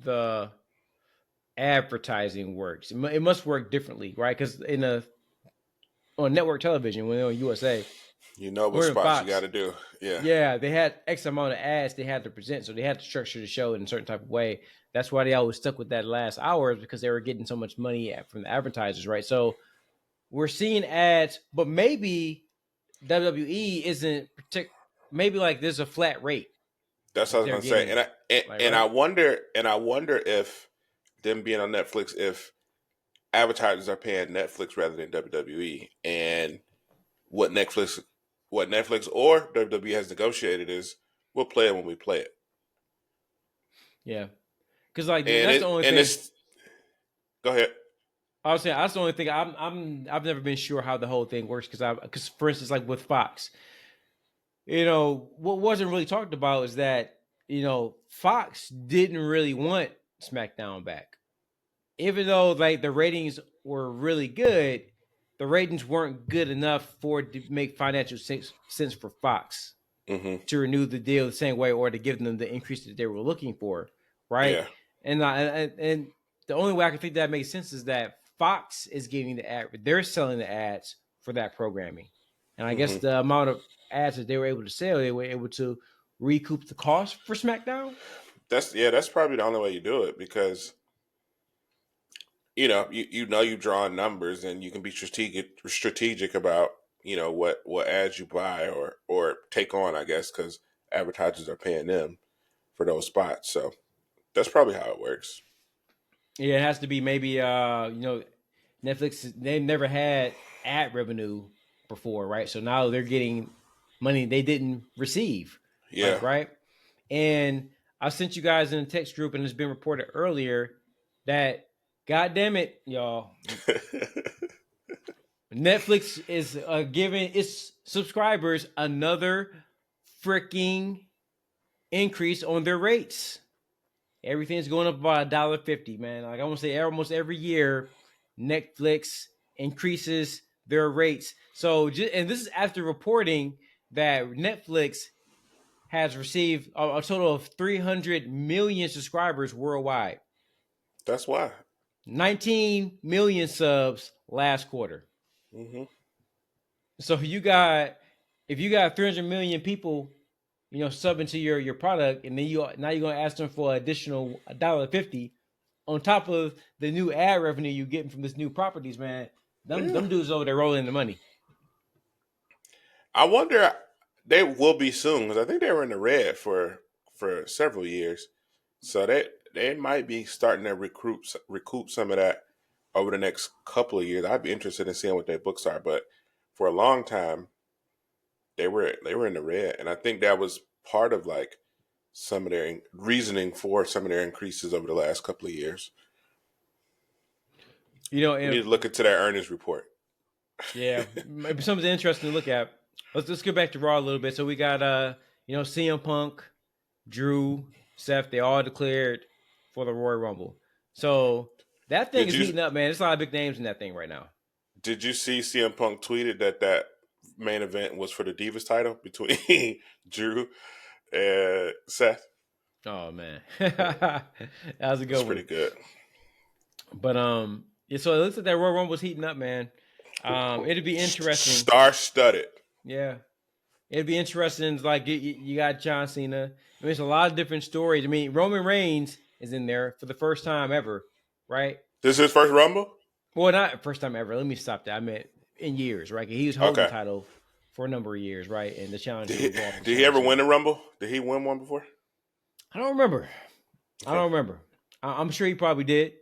the advertising works. It must work differently, right? Because on network television, when they're on USA,
you know what spots you got to do.
Yeah, they had X amount of ads they had to present, so they had to structure the show in a certain type of way. That's why they always stuck with that last hour, because they were getting so much money from the advertisers, right? So we're seeing ads, but maybe WWE isn't maybe like there's a flat rate.
That's what I was gonna say, and I wonder if them being on Netflix, if advertisers are paying Netflix rather than WWE, and what Netflix or WWE has negotiated is we'll play it when we play it.
Yeah, because that's the only thing.
Go ahead.
I was saying that's the only thing. I've never been sure how the whole thing works, because for instance, like with Fox, what wasn't really talked about is that Fox didn't really want SmackDown back, even though like the ratings were really good. The ratings weren't good enough for it to make financial sense for Fox to renew the deal the same way, or to give them the increase that they were looking for, right?
Yeah.
And the only way I can think that makes sense is that Fox is getting the ad. They're selling the ads for that programming, and I guess the amount of ads that they were able to sell, they were able to recoup the cost for SmackDown.
That's probably the only way you do it, because you draw numbers, and you can be strategic about what ads you buy or take on, I guess, because advertisers are paying them for those spots. So that's probably how it works.
Yeah, it has to be maybe Netflix, they've never had ad revenue before, right? So now they're getting money they didn't receive.
Yeah.
Right. And I sent you guys in the text group, and it's been reported earlier that, God damn it, y'all, Netflix is giving its subscribers another freaking increase on their rates. Everything's going up by $1.50, man. Like I want to say, almost every year, Netflix increases their rates. So, and this is after reporting that Netflix has received a total of 300 million subscribers worldwide.
That's why.
19 million subs last quarter. So if you got 300 million people, subbing to your product, and then you're going to ask them for additional $1.50, on top of the new ad revenue you getting from this new properties, man. Them dudes over there rolling the money.
I wonder they will be soon because I think they were in the red for several years, so they might be starting to recoup some of that over the next couple of years. I'd be interested in seeing what their books are, but for a long time they were in the red, and I think that was part of like some of their reasoning for some of their increases over the last couple of years.
You know,
We
and
need to look into their earnings report.
yeah, maybe something interesting to look at. Let's get back to Raw a little bit. So we got CM Punk, Drew, Seth, they all declared for the Royal Rumble. So that thing
Did
is
you
heating up, man. There's a lot of big names in that thing right now.
did you see CM Punk tweeted that main event was for the Divas title between Drew and Seth?
Oh man, that was a good
That's
one.
pretty good.
But yeah, so it looks like that Royal Rumble was heating up, man. It'd be interesting.
Star-studded.
Yeah, it'd be interesting. Like you got John Cena. I mean, there's a lot of different stories. I mean, Roman Reigns is in there for the first time ever, right?
This is his first Rumble?
Well, not first time ever. Let me stop that. I meant in years, right? He was holding
Okay.
the title for a number of years, right? And the challenger
Did
was off.
did he ever win a Rumble? Did he win one before?
I don't remember.
Okay.
I don't remember. I'm sure he probably did.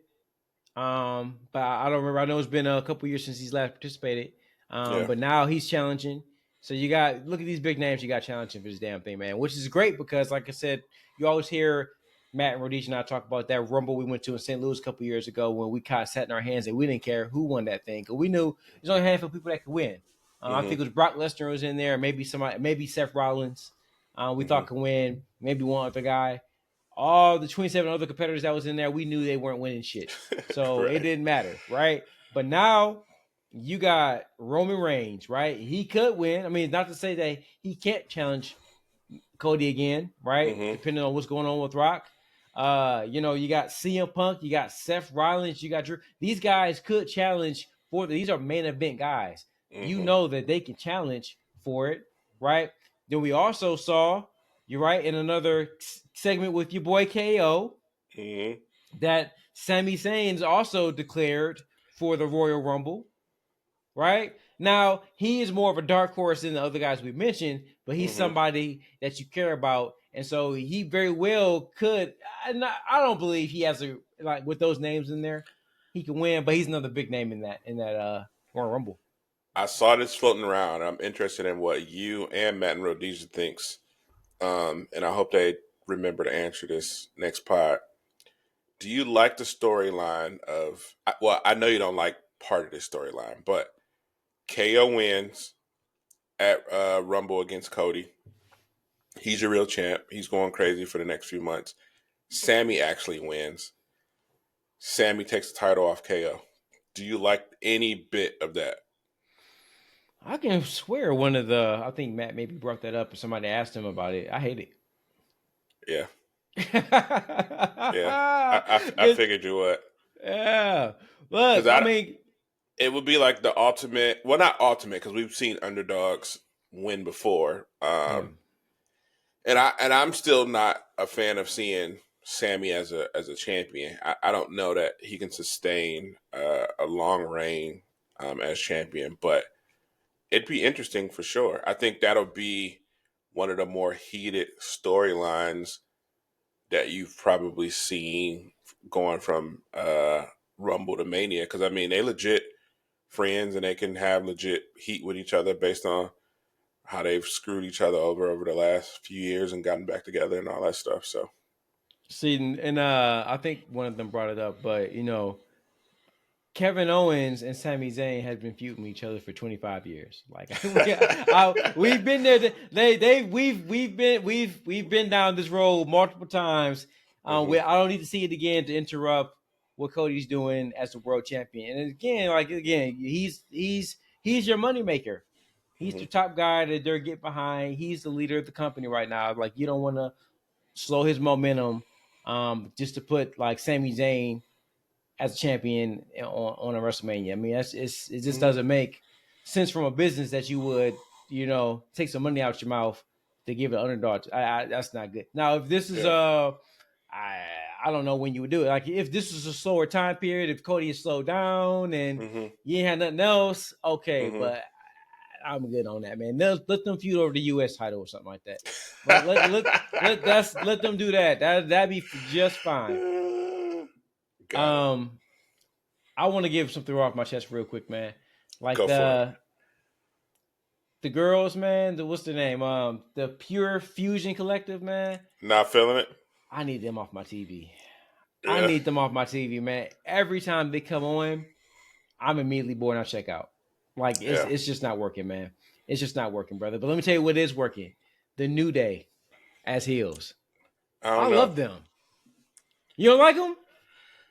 But I don't remember. I know it's been a couple years since he's last participated.
Yeah.
But now he's challenging. So you got look at these big names you got challenging for this damn thing, man. Which is great because, like I said, you always hear Matt and Rhodesia and I talk about that Rumble we went to in St. Louis a couple years ago when we kind of sat in our hands and we didn't care who won that thing because we knew there's only a handful of people that could win. I think it was Brock Lesnar was in there, maybe somebody, maybe Seth Rollins. We thought could win, maybe one other guy. All the 27 other competitors that was in there, we knew they weren't winning shit. So
Right.
it didn't matter, right? But now you got Roman Reigns, right? He could win. I mean, not to say that he can't challenge Cody again, right? Depending on what's going on with Rock. You got CM Punk, you got Seth Rollins, you got Drew. These guys could challenge for these are main event guys. You know that they can challenge for it, right? Then we also saw, you're right, in another segment with your boy KO, that Sami Zayn's also declared for the Royal Rumble, right? Now, he is more of a dark horse than the other guys we mentioned, but he's somebody that you care about. And so he very well could. I don't believe he has like with those names in there, he can win, but he's another big name in that Royal Rumble.
I saw this floating around. I'm interested in what you and Matt and Rhodesia thinks. And I hope they remember to answer this next pod. Do you like the storyline of, well, I know you don't like part of this storyline, but KO wins at Rumble against Cody. He's your real champ. He's going crazy for the next few months. Sami actually wins. Sami takes the title off KO. Do you like any bit of that?
I can swear I think Matt maybe brought that up or somebody asked him about it. I hate it.
Yeah. I figured you would.
Yeah. Look, I mean,
it would be like the ultimate, well, not ultimate, because we've seen underdogs win before. And I'm still not a fan of seeing Sami as a champion. I don't know that he can sustain a long reign as champion, but it'd be interesting for sure. I think that'll be one of the more heated storylines that you've probably seen going from Rumble to Mania. Because, I mean, they legit friends and they can have legit heat with each other based on how they've screwed each other over the last few years and gotten back together and all that stuff. So,
see, and I think one of them brought it up, but Kevin Owens and Sami Zayn have been feuding each other for 25 years. Like we've been there. We've been down this road multiple times. I don't need to see it again to interrupt what Cody's doing as the world champion. And again, he's your moneymaker. He's the top guy that they're getting behind. He's the leader of the company right now. Like you don't want to slow his momentum just to put like Sami Zayn as a champion on a WrestleMania. I mean, it just doesn't make sense from a business that you would, take some money out your mouth to give an underdog. That's not good. Now, if this is I I don't know when you would do it. Like if this was a slower time period, if Cody had slowed down and you ain't had nothing else, okay. But I'm good on that, man. Let them feud over the U.S. title or something like that. Let them do that. That'd be just fine. I want to give something off my chest real quick, man. Like the girls, man. What's the name? The Pure Fusion Collective, man.
Not feeling it.
I need them off my TV.
Yeah.
I need them off my TV, man. Every time they come on, I'm immediately bored and I check out. Like it's just not working, man. It's just not working, brother. But let me tell you what is working: the New Day as heels. I love them. You don't like them?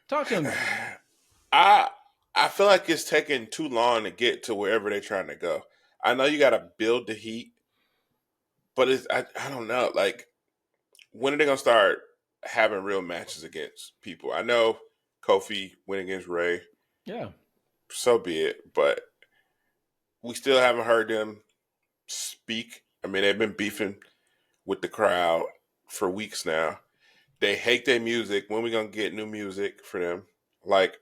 Talk to me.
I feel like it's taking too long to get to wherever they're trying to go. I know you got to build the heat, but I don't know. Like, when are they gonna start having real matches against people? I know Kofi went against Ray.
Yeah.
So be it. But we still haven't heard them speak. I mean, they've been beefing with the crowd for weeks now. They hate their music. When we gonna get new music for them? Like,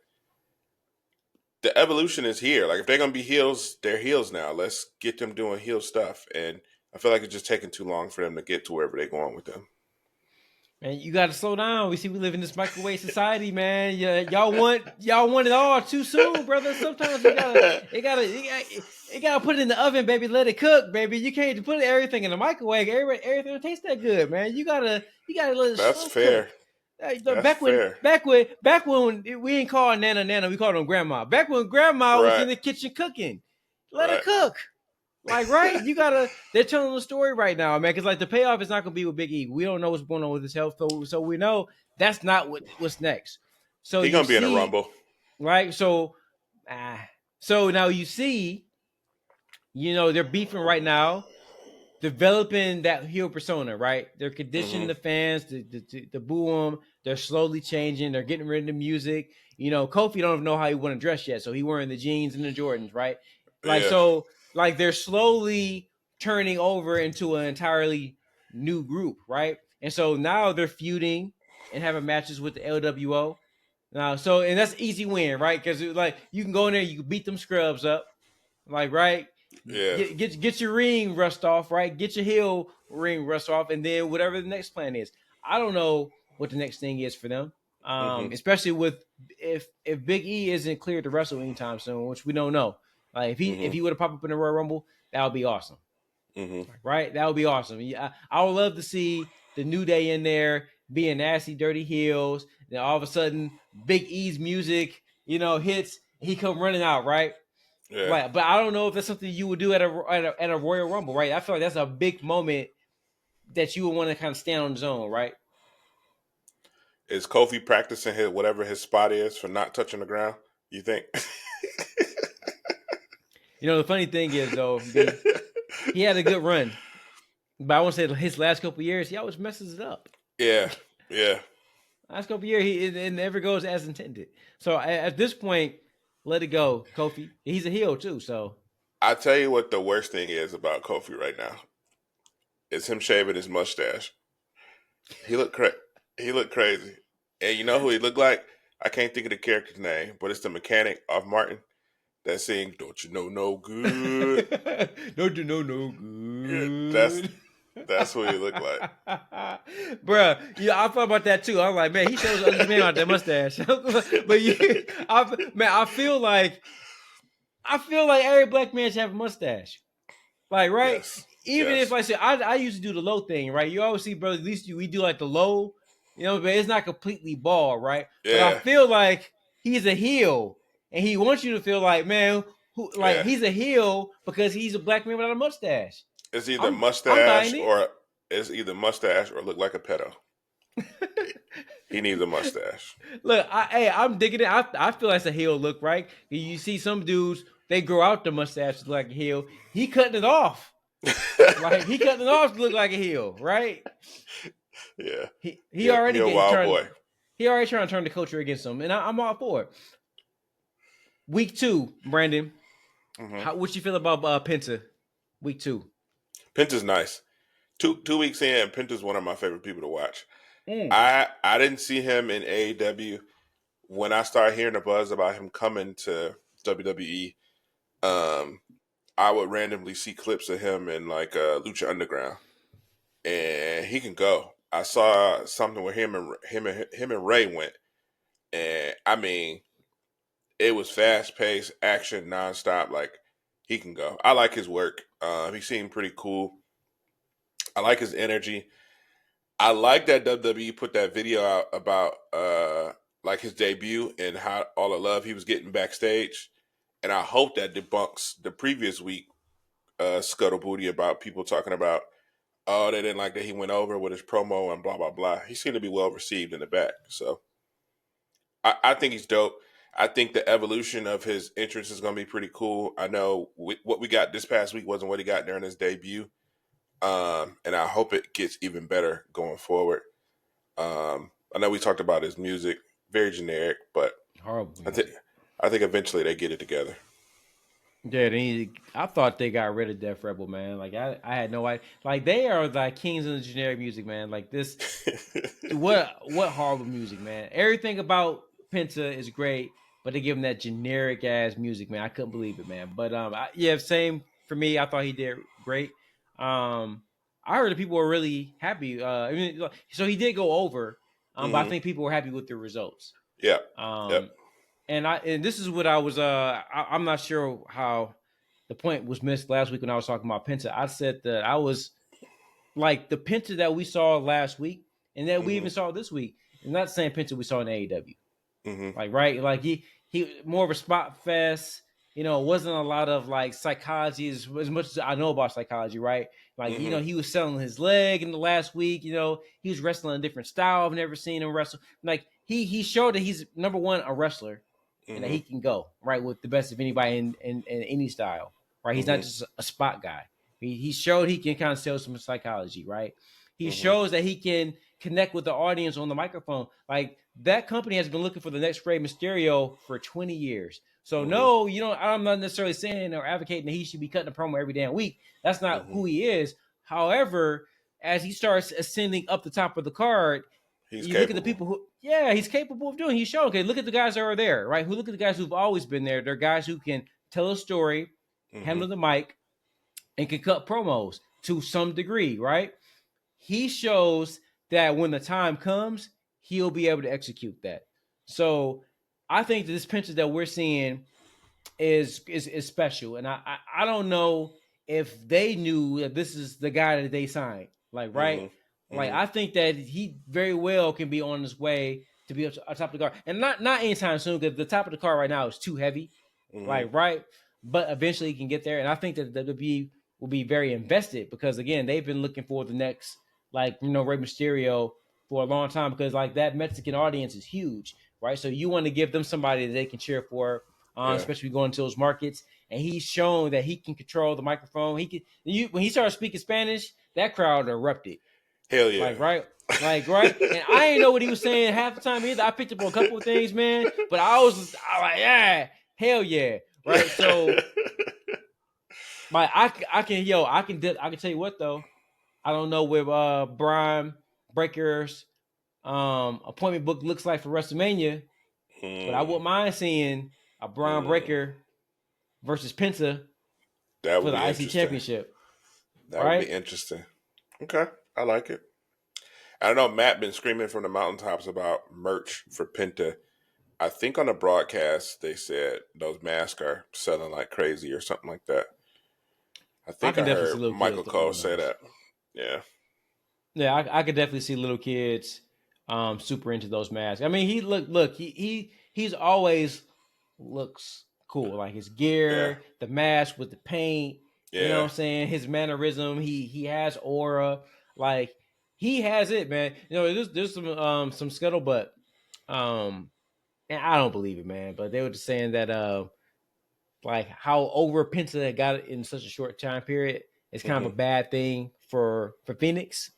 the evolution is here. Like, if they're gonna be heels, they're heels now. Let's get them doing heel stuff. And I feel like it's just taking too long for them to get to wherever they're going with them.
Man, you got to slow down. We live in this microwave society, man. Yeah, y'all want it all too soon, brother. Sometimes you gotta put it in the oven, baby. Let it cook, baby. You can't put everything in the microwave. Everything don't taste that good, man. You gotta let it.
That's fair.
Cook. Back when we ain't called Nana, we called them Grandma. Back when Grandma was in the kitchen cooking, let her cook. Like, right? They're telling the story right now, man. Because, like, the payoff is not going to be with Big E. We don't know what's going on with his health. So we know that's not what's next. So
he's going to be in a Rumble.
Right? So now you see, they're beefing right now, developing that heel persona, right? They're conditioning the fans to boo them. They're slowly changing. They're getting rid of the music. Kofi don't even know how he want to dress yet. So he wearing the jeans and the Jordans, right? Like, they're slowly turning over into an entirely new group, right? And so now they're feuding and having matches with the LWO. And that's easy win, right? Because like you can go in there, you can beat them scrubs up, like, right?
Yeah.
Get your ring rust off, right? Get your heel ring rust off, and then whatever the next plan is. I don't know what the next thing is for them, especially with if Big E isn't cleared to wrestle anytime soon, which we don't know. Like if he would have popped up in the Royal Rumble, that would be awesome, right? That would be awesome. Yeah, I would love to see the New Day in there being nasty, dirty heels. Then all of a sudden, Big E's music, hits. He come running out, right?
Yeah.
Right, but I don't know if that's something you would do at a Royal Rumble, right? I feel like that's a big moment that you would want to kind of stand on his own, right?
Is Kofi practicing whatever his spot is for not touching the ground? You think?
The funny thing is, though, he had a good run. But I want to say his last couple of years, he always messes it up.
Yeah.
Last couple of years, it never goes as intended. So at this point, let it go, Kofi. He's a heel, too, so.
I tell you what the worst thing is about Kofi right now. It's him shaving his mustache. He looked crazy. And you know who he looked like? I can't think of the character's name, but it's the mechanic of Martin that sings, "Don't you know no good?"
Don't you know no good?
That's what he looked like.
Bruh, I thought about that too. I'm like, man, he shows ugly man out that mustache. But I feel like every black man should have a mustache. Like, right?
Yes.
Even if I used to do the low thing, right? You always see, brother, at least we do like the low, but it's not completely bald, right?
Yeah.
But I feel like he's a heel, and he wants you to feel like, man, he's a heel because he's a black man without a mustache.
It's either mustache or look like a pedo. He needs a mustache.
Look, I'm digging it. I feel that's a heel look, right? You see some dudes, they grow out the mustache to look like a heel. He cutting it off. Like he cutting it off to look like a heel, right?
Yeah.
He already
a wild boy.
He already trying to turn the culture against him, and I'm all for it. Week 2, Brandon. What you feel about Penta? Week 2.
Penta's nice. Two weeks in, Penta's one of my favorite people to watch. I didn't see him in AEW. When I started hearing the buzz about him coming to WWE, I would randomly see clips of him in like Lucha Underground, and he can go. I saw something where him and Ray went, and I mean, it was fast paced action nonstop. Like he can go. I like his work. He seemed pretty cool. I like his energy. I like that WWE put that video out about like his debut and how all the love he was getting backstage. And I hope that debunks the previous week scuttle booty about people talking about, oh, they didn't like that he went over with his promo and blah blah blah. He seemed to be well received in the back. So I think he's dope. I think the evolution of his entrance is going to be pretty cool. I know what we got this past week wasn't what he got during his debut. And I hope it gets even better going forward. I know we talked about his music, very generic, but
Horrible.
I think eventually they get it together.
Yeah, I thought they got rid of Def Rebel, man. Like I had no idea. Like they are like kings of the generic music, man. Like this, what horrible music, man. Everything about Penta is great, but they give him that generic ass music, man. I couldn't believe it, man. But yeah, same for me. I thought he did great. I heard that people were really happy. I mean, so he did go over, but I think people were happy with the results.
Yeah.
Yep. And this is what I was I'm not sure how the point was missed last week when I was talking about Penta. I said that I was like the Penta that we saw last week and that we even saw this week. And not the same Penta we saw in AEW. Like right, like he more of a spot fest. You know, it wasn't a lot of like psychology as much as I know about psychology, right? Like, you know, he was selling his leg in the last week, you know, he was wrestling a different style. I've never seen him wrestle. Like he showed that he's number one, a wrestler. And that he can go right with the best of anybody in any style, right? He's not just a spot guy. He showed he can kind of sell some psychology, right? He shows that he can connect with the audience on the microphone. Like that company has been looking for the next Rey Mysterio for 20 years. So no, you know, I'm not necessarily saying or advocating that he should be cutting a promo every damn week. That's not who he is. However, as he starts ascending up the top of the card, look at the people who, he's capable of doing. He's shown. Okay, look at the guys that are there, right? Look at the guys who've always been there. They're guys who can tell a story, handle the mic, and can cut promos to some degree, right? He shows that when the time comes, he'll be able to execute that. So I think that this Penta that we're seeing is special, and I don't know if they knew that this is the guy that they signed, like right. Like I think that he very well can be on his way to be up top of the card, and not anytime soon because the top of the card right now is too heavy, like right. But eventually he can get there, and I think that WWE will be very invested because again they've been looking for the next like Rey Mysterio for a long time because like that Mexican audience is huge, right? So you want to give them somebody that they can cheer for, especially going to those markets. And he's shown that he can control the microphone. He can. When he started speaking Spanish, that crowd erupted.
Hell yeah.
Like right. And I didn't know what he was saying half the time either. I picked up on a couple of things, man. But I was like, yeah, hell yeah. Right. So I can tell you what though. I don't know what Brian Breaker's appointment book looks like for WrestleMania. But I wouldn't mind seeing a Brian Breaker versus Penta for the IC Championship.
That would be interesting. Okay. I like it. I don't know. Matt been screaming from the mountaintops about merch for Penta. I think on the broadcast they said those masks are selling like crazy or something like that. I think I heard Michael Cole say that. Yeah.
Yeah, I could definitely see little kids super into those masks. I mean, he's always looks cool. Like his gear, the mask with the paint. Yeah. You know what I'm saying? His mannerism, he has aura. Like he has it, man. You know, there's some scuttlebutt. And I don't believe it, man. But they were just saying that like how over Penta got it in such a short time period is kind of a bad thing for Phoenix.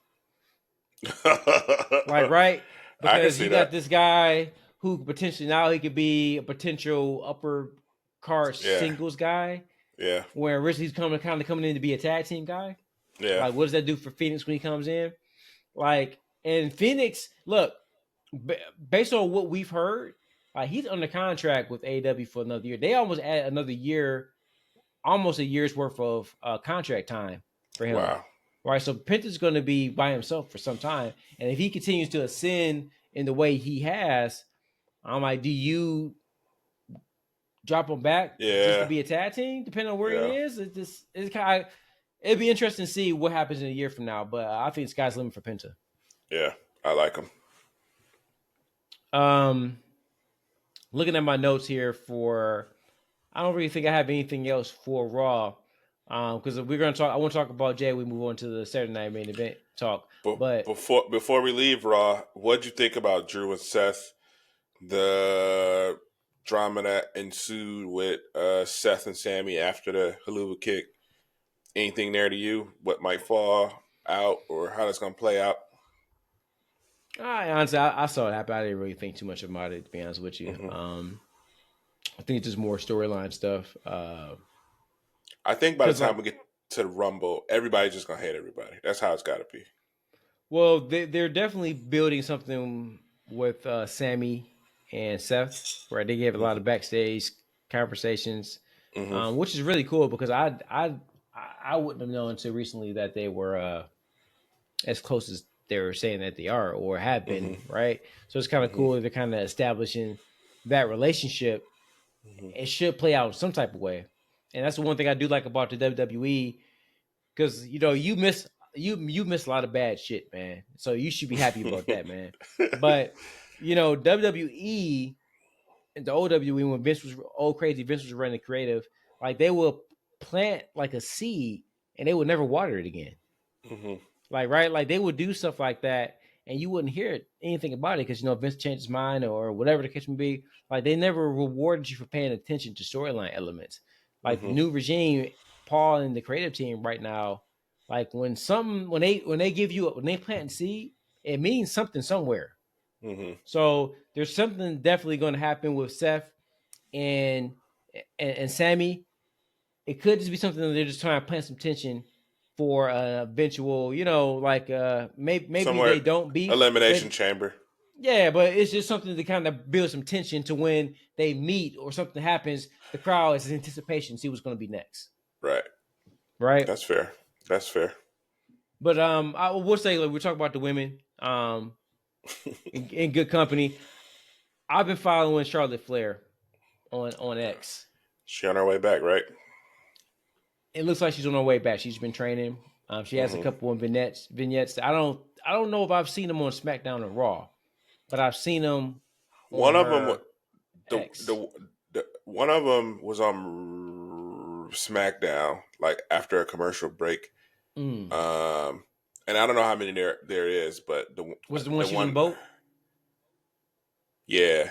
Like right? Because you got this guy who potentially now he could be a potential upper card singles guy.
Yeah.
Where originally he's coming in to be a tag team guy.
Yeah.
Like, what does that do for Phoenix when he comes in? Like, And Phoenix, look, based on what we've heard, like he's under contract with AEW for another year. They almost add another year, almost a year's worth of contract time for him.
Wow.
Right. So Penta's going to be by himself for some time. And if he continues to ascend in the way he has, I'm like, do you drop him back just to
Yeah.
be a tag team, depending on where
Yeah.
he is? It's kind of, it'd be interesting to see what happens in a year from now. But I think the sky's the limit for Penta.
Yeah. I like him.
Looking at my notes here for, I don't really think I have anything else for Raw. Because we're gonna talk. I want to talk about Jay. We move on to the Saturday Night Main Event talk. But
before we leave Raw, what'd you think about Drew and Seth? The drama that ensued with Seth and Sammy after the Haluva kick. Anything there to you? What might fall out, or how that's gonna play out?
honestly, I saw it happen. I didn't really think too much about it, to be honest with you.
Mm-hmm.
I think it's just more storyline stuff.
I think by the time we get to the Rumble, everybody's just gonna hate everybody. That's how it's got to be.
Well, they're definitely building something with Sammy and Seth, right? They gave a lot of backstage conversations, which is really cool because I wouldn't have known until recently that they were as close as they were saying that they are or have been, right? So it's kind of cool that they're kind of establishing that relationship. It should play out some type of way. And that's the one thing I do like about the WWE, because you miss a lot of bad shit, man. So you should be happy about that, man. But WWE and the old WWE, when Vince was running creative, like they will plant like a seed and they would never water it again. Like, right, like they would do stuff like that and you wouldn't hear anything about it because Vince changed his mind or whatever the case may be. Like they never rewarded you for paying attention to storyline elements. Like the new regime, Paul and the creative team right now, like when they give you when they plant seed, it means something somewhere. So there's something definitely going to happen with Seth and Sammy. It could just be something that they're just trying to plant some tension for eventual, maybe
Somewhere
they don't beat
Elimination Chamber.
Yeah, but it's just something to kind of build some tension to when they meet or something happens. The crowd is in anticipation, see what's going to be next. Right.
That's fair.
But I will say, like, we're talking about the women in good company. I've been following Charlotte Flair on X.
She on her way back, right?
It looks like she's on her way back. She's been training. She has a couple of vignettes. I don't know if I've seen them on SmackDown and Raw, but I've seen them.
One of them, one of them was on SmackDown, like after a commercial break. And I don't know how many there is, but
was the one she's on the boat.
Yeah,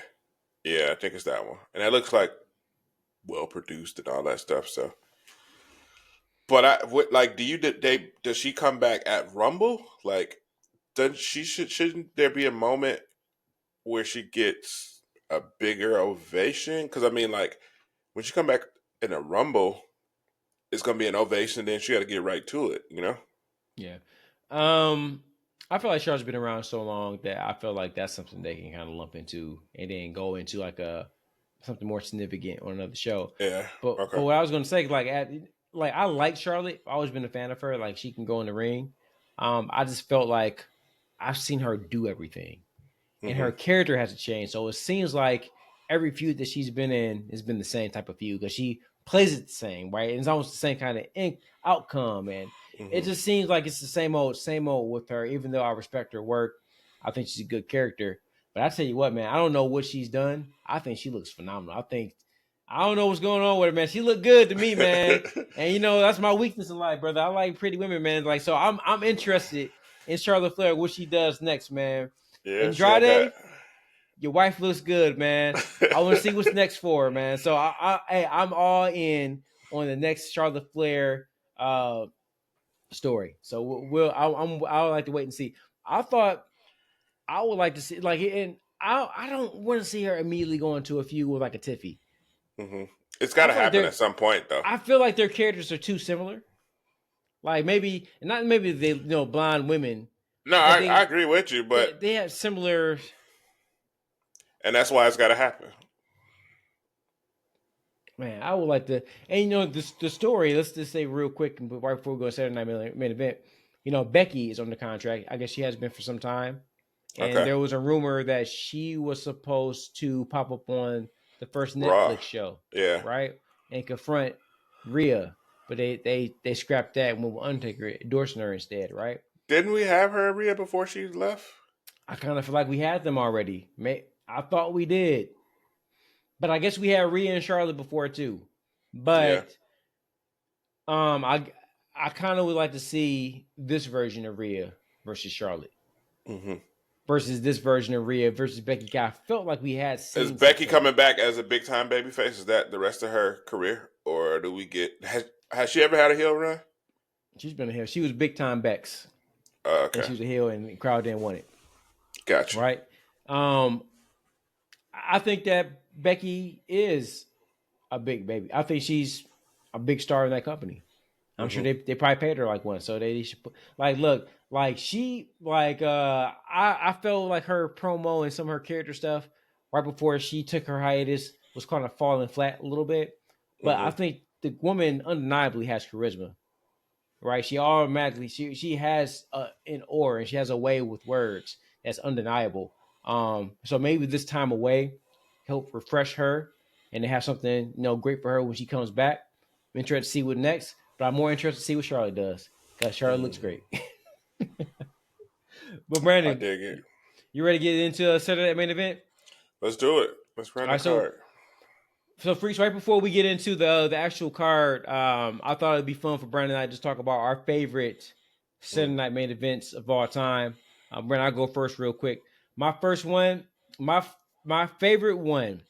I think it's that one, and it looks like well produced and all that stuff. So, but does she come back at Rumble? Like, shouldn't there be a moment where she gets a bigger ovation? Because I mean, like, when she come back in a Rumble, it's gonna be an ovation. Then she got to get right to it,
Yeah. I feel like Charlotte's been around so long that I feel like that's something they can kind of lump into and then go into like something more significant on another show.
Yeah.
But what I was gonna say, like I like Charlotte. I've always been a fan of her. Like she can go in the ring. I just felt like I've seen her do everything. And her character hasn't changed. So it seems like every feud that she's been in has been the same type of feud because she plays it the same, right? And it's almost the same kind of outcome. And it just seems like it's the same old with her, even though I respect her work. I think she's a good character. But I tell you what, man, I don't know what she's done. I think she looks phenomenal. I don't know what's going on with her, man. She looked good to me, man. And that's my weakness in life, brother. I like pretty women, man. Like, so I'm interested in Charlotte Flair, what she does next, man.
Yeah,
Andrade, your wife looks good, man. I want to see what's next for her, man. So I'm all in on the next Charlotte Flair story. So I would like to wait and see. I thought I would like to see and I don't want to see her immediately go into a feud with like a Tiffy.
It's got to happen at some point, though.
I feel like their characters are too similar. Like maybe they blonde women,
No,
I
I
think
agree with you, but
they have similar.
and that's why it's got to happen.
Man, I would like to, and the story. Let's just say real quick, right before we go to Saturday Night main event. Becky is on the contract. I guess she has been for some time, and
Okay,
there was a rumor that she was supposed to pop up on the first
Raw.
Netflix show,
Yeah.
right, and confront Rhea, but they scrapped that and went with Undertaker endorsing her instead, right?
Didn't we have her Rhea before she left?
I kind of feel like we had them already. I thought we did, but I guess we had Rhea and Charlotte before too.
Yeah.
But I kind of would like to see this version of Rhea versus Charlotte
Mm-hmm.
versus this version of Rhea versus Becky. I felt like we had
Is
seen
Becky
something.
coming back as a big time babyface? Is that the rest of her career, or do we get? Has she ever had a heel run?
She's been a heel. She was big time Bex, and
Okay,
she was a heel, and the crowd didn't want it.
gotcha.
Right. I think that Becky is a big baby. I think she's a big star in that company. I'm sure
Mm-hmm.
they probably paid her like one, so they should put look she I felt like her promo and some of her character stuff right before she took her hiatus was kind of falling flat a little bit, but I
Mm-hmm.
think the woman undeniably has charisma, right? She automatically she has an aura and she has a way with words that's undeniable. So maybe this time away help refresh her and to have something great for her when she comes back. I'm interested to see what next, but I'm more interested to see what Charlotte does because Charlotte looks
Mm-hmm.
great. But
I
Brandon,
dig it.
you ready to get into a Saturday main event?
Let's do it. Let's run
All
the
right, so
card.
Freaks, right before we get into the actual card, I thought it'd be fun for Brandon and I just talk about our favorite Saturday
Mm.
night main events of all time. Brandon, I'll go first real quick. My first one, my my favorite one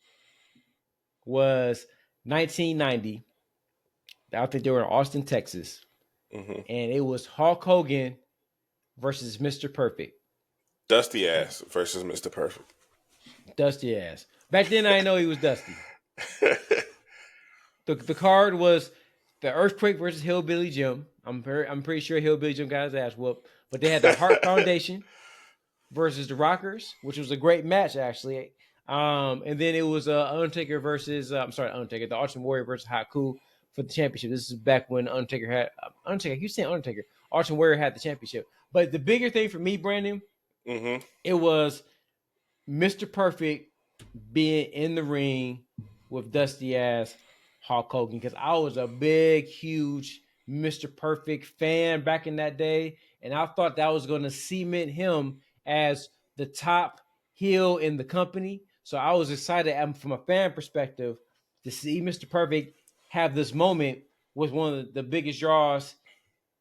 was 1990. I think they were in Austin, Texas,
Mm-hmm.
and it was Hulk Hogan versus Mr. Perfect.
Dusty Ass versus Mr. Perfect.
Dusty ass. Back then, I didn't know he was Dusty. The card was the Earthquake versus Hillbilly Jim. I'm pretty sure Hillbilly Jim got his ass whooped. But they had the Hart Foundation versus the Rockers, which was a great match actually. And then it was Undertaker versus Undertaker, the Ultimate Warrior versus Haku for the championship. This is back when Undertaker had Undertaker. You saying Undertaker? Ultimate Warrior had the championship. But the bigger thing for me, Brandon,
Mm-hmm.
it was Mr. Perfect being in the ring with Dusty ass Hulk Hogan because I was a big, huge Mr. Perfect fan back in that day, and I thought that was going to cement him as the top heel in the company. So I was excited from a fan perspective to see Mr. Perfect have this moment was one of the biggest draws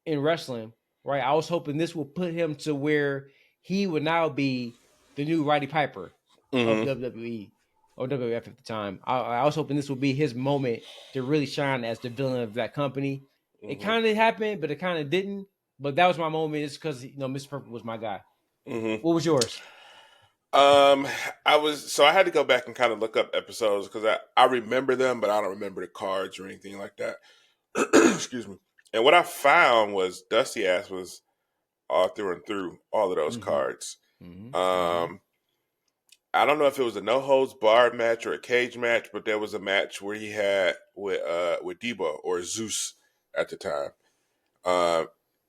in wrestling, right? I was hoping this will put him to where he would now be the new Roddy Piper of
Mm-hmm.
WWE or WWF at the time. I was hoping this would be his moment to really shine as the villain of that company. It
Mm-hmm.
kind of happened, but it kind of didn't. But that was my moment. It's because Mr. Perfect was my guy.
Mm-hmm.
What was yours?
Um, I had to go back and kind of look up episodes because I remember them, but I don't remember the cards or anything like that. Excuse me. And what I found was Dusty Ass was all through and through all of those
Mm-hmm.
cards.
Mm-hmm. Mm-hmm.
Um, I don't know if it was a no holds barred match or a cage match, but there was a match where he had with Debo or Zeus at the time. Um,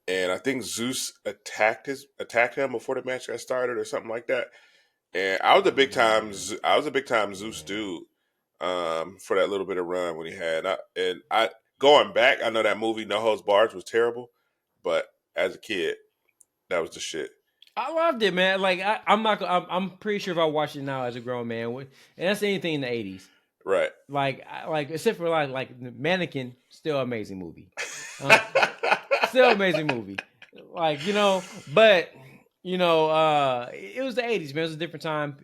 and I think Zeus attacked him before the match got started or something like that. And I was a big time Zeus dude for that little bit of run when he had. I going back, I know that movie No Holds Barred was terrible, but as a kid, that was the shit.
I loved it, man. Like I'm not. I'm pretty sure if I watch it now as a grown man, and that's anything in the '80s.
Right.
Like except for like Mannequin, still amazing movie. Uh, Still amazing movie. But it was the '80s, man. It was a different time.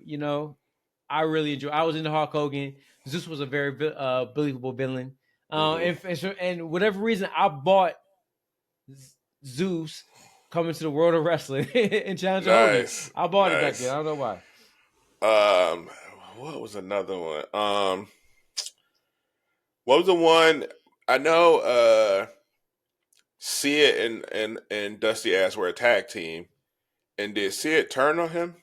I really enjoyed. I was into Hulk Hogan. Zeus was a very believable villain.
Hmm.
And whatever reason, I bought Zeus coming to the world of wrestling and challenging Hogan.
Nice,
I bought it back then.
nice.
I don't know why.
Um, what was another one? What was the one? I know. Sia and Dusty Ass were a tag team, And did Sid turn on him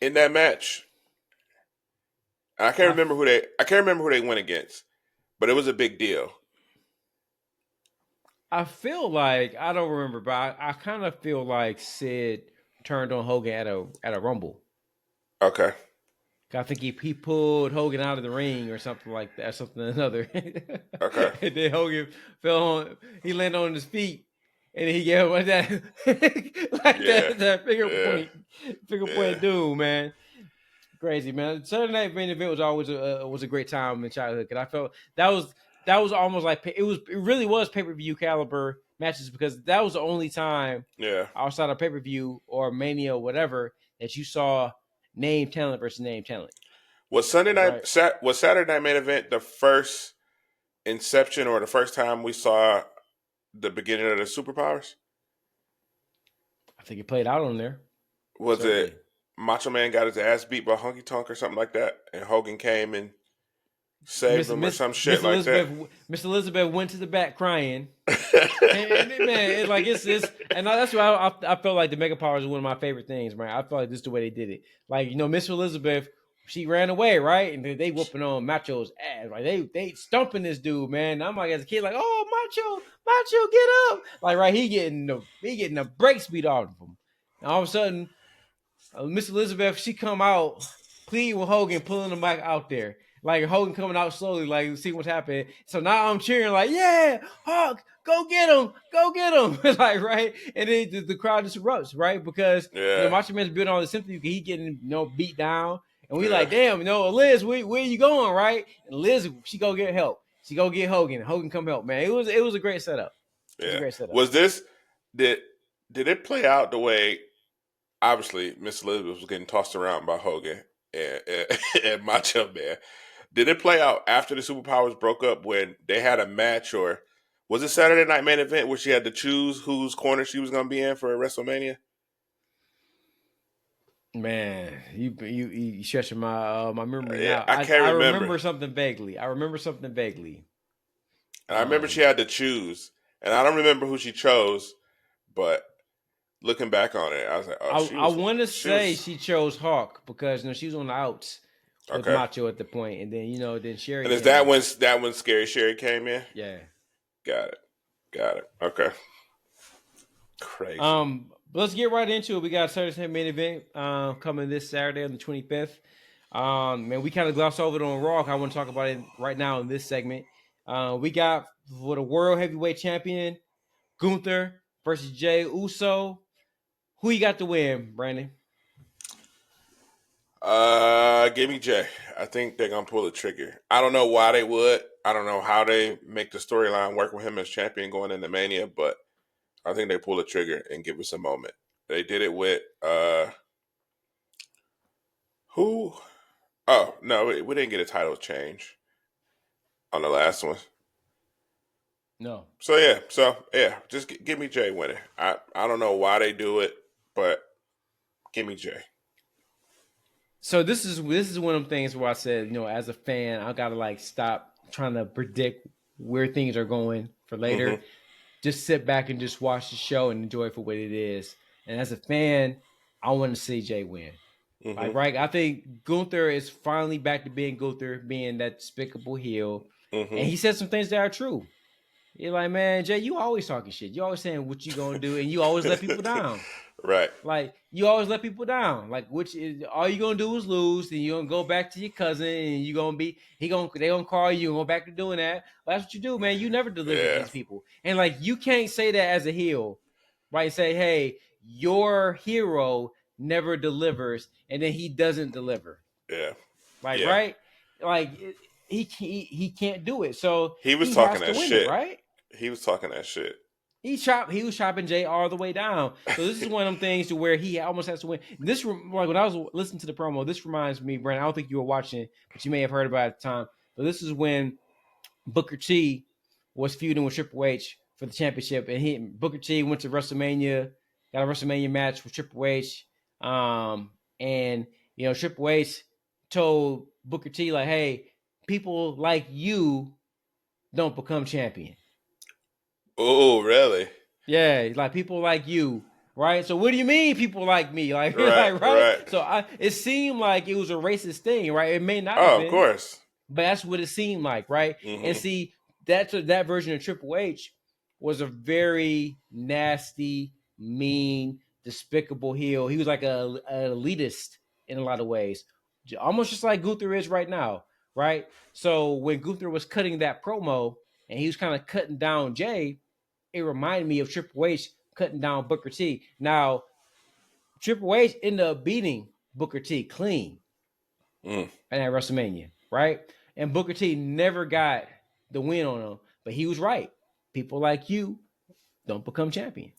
in that match? I can't remember who they went against, but it was a big deal.
I feel like I don't remember, but I kind of feel like Sid turned on Hogan at a Rumble.
Okay.
I think he pulled Hogan out of the ring or something like that, something or another.
Okay.
And then Hogan fell on, he landed on his feet, and he gave like that, like that finger point dude, man. Crazy, man. Saturday Night Main Event was always was a great time in childhood, because I felt that was almost like it really was pay-per-view caliber matches, because that was the only time outside of pay-per-view or Mania or whatever that you saw name talent versus name talent.
Was Saturday Night Main Event the first inception or the first time we saw the beginning of the superpowers?
I think it played out on there.
Was it Macho Man got his ass beat by Honky Tonk or something like that, and Hogan came and saved him or some shit like that?
Miss Elizabeth went to the back crying. and man, and that's why I felt like the Mega Powers is one of my favorite things, man. I felt like this is the way they did it. Like, Miss Elizabeth, she ran away, right? And they whooping on Macho's ass. Like, they stumping this dude, man. I'm like, as a kid, like, oh, Macho, get up. Like, right, he getting the brakes beat off of him. And all of a sudden, Miss Elizabeth, she come out pleading with Hogan, pulling him back out there. Like, Hogan coming out slowly, like, see what's happening. So now I'm cheering, like, yeah, Hulk, go get him. Like, right? And then the crowd just erupts, right? Because Macho Man's building all the sympathy, he getting, beat down. And we like, damn, Liz, where you going, right? And Liz, she go get help. She go get Hogan. Hogan come help, man. It was a great setup. It was a great setup.
Was this, did it play out the way, obviously, Miss Elizabeth was getting tossed around by Hogan and Macho Man. Did it play out after the Superpowers broke up when they had a match, or was it Saturday Night Main Event where she had to choose whose corner she was going to be in for WrestleMania?
Man, you stretching my memory
now. I can't remember.
I remember something vaguely.
And I remember she had to choose, and I don't remember who she chose, but looking back on it, I was like,
I want to say she chose Hawk, because she was on the outs with Macho at the point, and then then Sherry.
And is that when Scary Sherry came in?
Yeah.
Got it. Okay. Crazy.
But let's get right into it. We got Saturday Night Main Event coming this Saturday on the 25th. Man, we kind of glossed over it on Raw. I want to talk about it right now in this segment. We got for the World Heavyweight Champion, Gunther versus Jey Uso. Who you got to win, Brandon?
Give me Jey. I think they're gonna pull the trigger. I don't know why they would. I don't know how they make the storyline work with him as champion going into Mania, but I think they pull the trigger and give us a moment. They did it with who? Oh no, we didn't get a title change on the last one.
No.
So yeah, just give me Jey winning. I don't know why they do it, but give me Jey.
So this is one of the things where I said, as a fan, I gotta stop trying to predict where things are going for later. Mm-hmm. Just sit back and just watch the show and enjoy it for what it is. And as a fan, I want to see Jey win. Mm-hmm. Right? I think Gunther is finally back to being Gunther, being that despicable heel. Mm-hmm. And he said some things that are true. You're like, man, Jey, you always talking shit. You always saying what you gonna do, and you always let people down.
Right.
Like, you always let people down. Like, all you gonna do is lose, then you gonna go back to your cousin, and you gonna be they gonna call you and go back to doing that. Well, that's what you do, man. You never deliver to these people. And you can't say that as a heel, right? Say, hey, your hero never delivers, and then he doesn't deliver.
Yeah.
Right? He can't do it. So
he was talking that shit,
right?
He was talking that shit.
He was chopping Jey all the way down. So this is one of them things to where he almost has to win. This when I was listening to the promo, this reminds me, Brandon. I don't think you were watching, but you may have heard about it at the time. But this is when Booker T was feuding with Triple H for the championship, and Booker T went to WrestleMania, got a WrestleMania match with Triple H, and Triple H told Booker T hey, people like you don't become champion.
Oh, really?
Yeah, people like you, right? So what do you mean people like me? Like,
Right,
like right?
right.
So it seemed like it was a racist thing, right? It may not have
Oh, of
been,
course.
but that's what it seemed like, right? And
Mm-hmm.
see, that version of Triple H was a very nasty, mean, despicable heel. He was like an elitist in a lot of ways, almost just like Gunther is right now, right? So when Gunther was cutting that promo and he was kind of cutting down Jay, it reminded me of Triple H cutting down Booker T. Now, Triple H ended up beating Booker T clean at WrestleMania, right? And Booker T never got the win on him, but he was right. People like you don't become champion.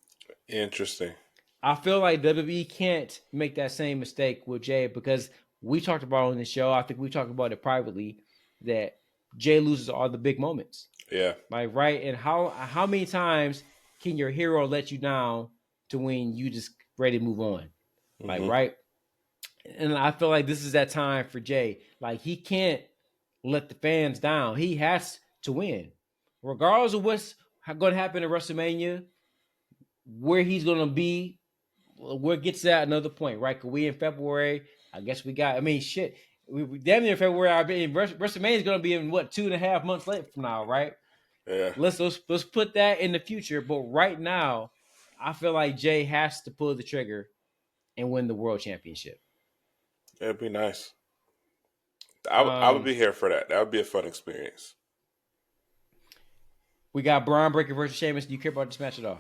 Interesting.
I feel like WWE can't make that same mistake with Jay because we talked about on the show. I think we talked about it privately that Jay loses all the big moments.
Yeah.
Like, right? And how many times can your hero let you down to when you just ready to move on? Like, right? And I feel like this is that time for Jay. Like, he can't let the fans down. He has to win. Regardless of what's going to happen at WrestleMania, where he's going to be, where it gets at another point, right? Because we in February, I guess we got, I mean, shit. We damn near February. WrestleMania is going to be in, what, 2.5 months later from now, right?
Yeah.
Let's put that in the future. But right now, I feel like Jay has to pull the trigger and win the world championship.
It'd be nice. I would be here for that. That would be a fun experience.
We got Braun Breaker versus Sheamus. Do you care about this match at all?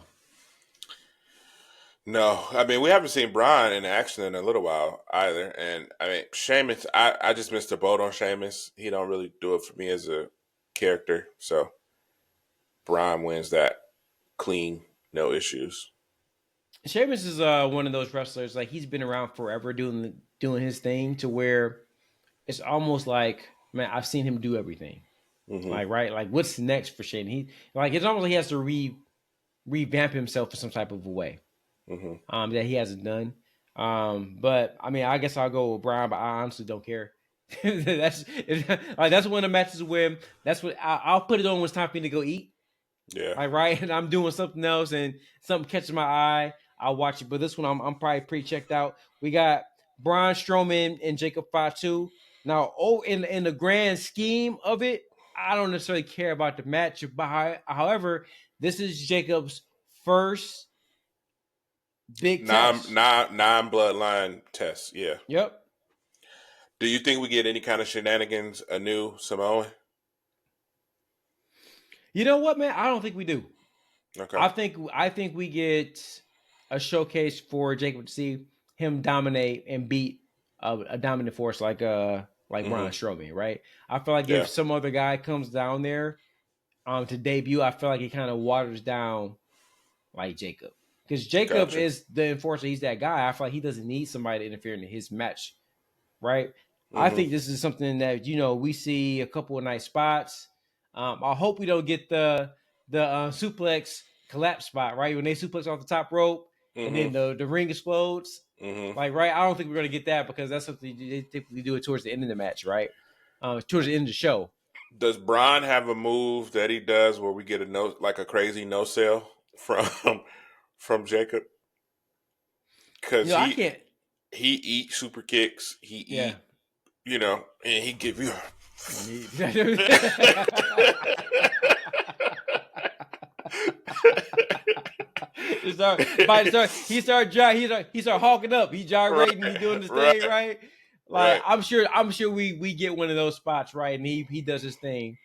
No, I mean we haven't seen Brian in action in a little while either, and I mean Sheamus. I just missed the boat on Sheamus. He don't really do it for me as a character, so Brian wins that clean, no issues.
Sheamus is one of those wrestlers, like he's been around forever doing his thing to where it's almost like, man, I've seen him do everything. Like, right? Like, what's next for Shane? It's almost like he has to revamp himself in some type of a way that he hasn't done. But I mean, I guess I'll go with Brian, but I honestly don't care. that's one of the matches where that's what I'll put it on when it's time for me to go eat.
Yeah.
Like, right, and I'm doing something else and something catches my eye, I'll watch it. But this one, I'm probably pretty checked out. We got Braun Strowman and Jacob Fatu. Now, in the grand scheme of it, I don't necessarily care about the match. However, this is Jacob's first big test.
Non-bloodline test. Yeah.
Yep.
Do you think we get any kind of shenanigans? A new Samoan?
You know what, man? I don't think we do.
Okay.
I think we get a showcase for Jacob to see him dominate and beat a dominant force like Braun Strowman, right? I feel like if some other guy comes down there to debut, I feel like it kind of waters down like Jacob. Because Jacob is the enforcer, he's that guy. I feel like he doesn't need somebody to interfere in his match, right? I think this is something that, we see a couple of nice spots. I hope we don't get the suplex collapse spot, right? When they suplex off the top rope and then the ring explodes. Like, right? I don't think we're going to get that because that's something they typically do it towards the end of the match, right? Towards the end of the show.
Does Braun have a move that he does where we get a crazy no sell from Jacob? Because
I can't.
He eats super kicks. He and he give you.
He start hawking up. He gyrating. He doing this thing, right? Like, right. I'm sure we get one of those spots, right? And he does his thing.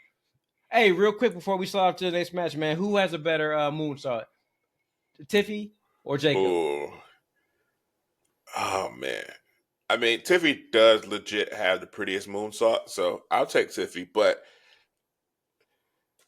Hey, real quick before we slide off to the next match, man, who has a better moonsault, Tiffy or Jacob?
Ooh. Oh man, I mean Tiffy does legit have the prettiest moonsault, so I'll take Tiffy. But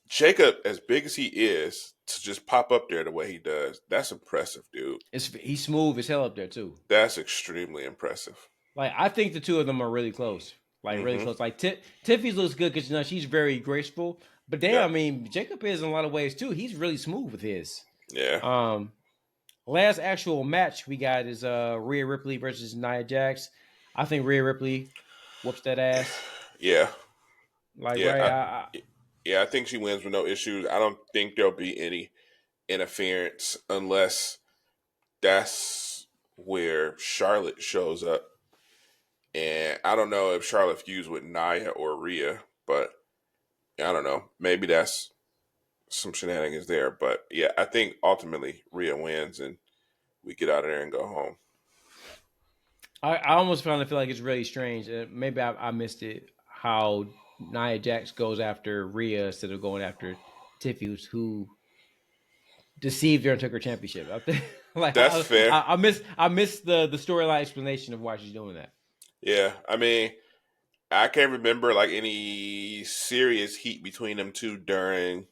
Jacob, as big as he is, to just pop up there the way he does, that's impressive, dude.
He's smooth as hell up there too.
That's extremely impressive.
Like, I think the two of them are really close. Like, really close. Like, Tiffy's looks good because, she's very graceful. But I mean, Jacob is in a lot of ways, too. He's really smooth with his.
Yeah.
Last actual match we got is Rhea Ripley versus Nia Jax. I think Rhea Ripley whoops that ass.
Yeah.
Like, right?
I think she wins with no issues. I don't think there'll be any interference unless that's where Charlotte shows up. And I don't know if Charlotte fused with Nia or Rhea, but I don't know. Maybe that's some shenanigans there. But yeah, I think ultimately Rhea wins and we get out of there and go home.
I almost kind of feel like it's really strange. Maybe I missed it. How Nia Jax goes after Rhea instead of going after Tiffy, who deceived her and took her championship. I think, like
That's fair.
I miss the storyline explanation of why she's doing that.
Yeah, I mean, I can't remember like any serious heat between them two during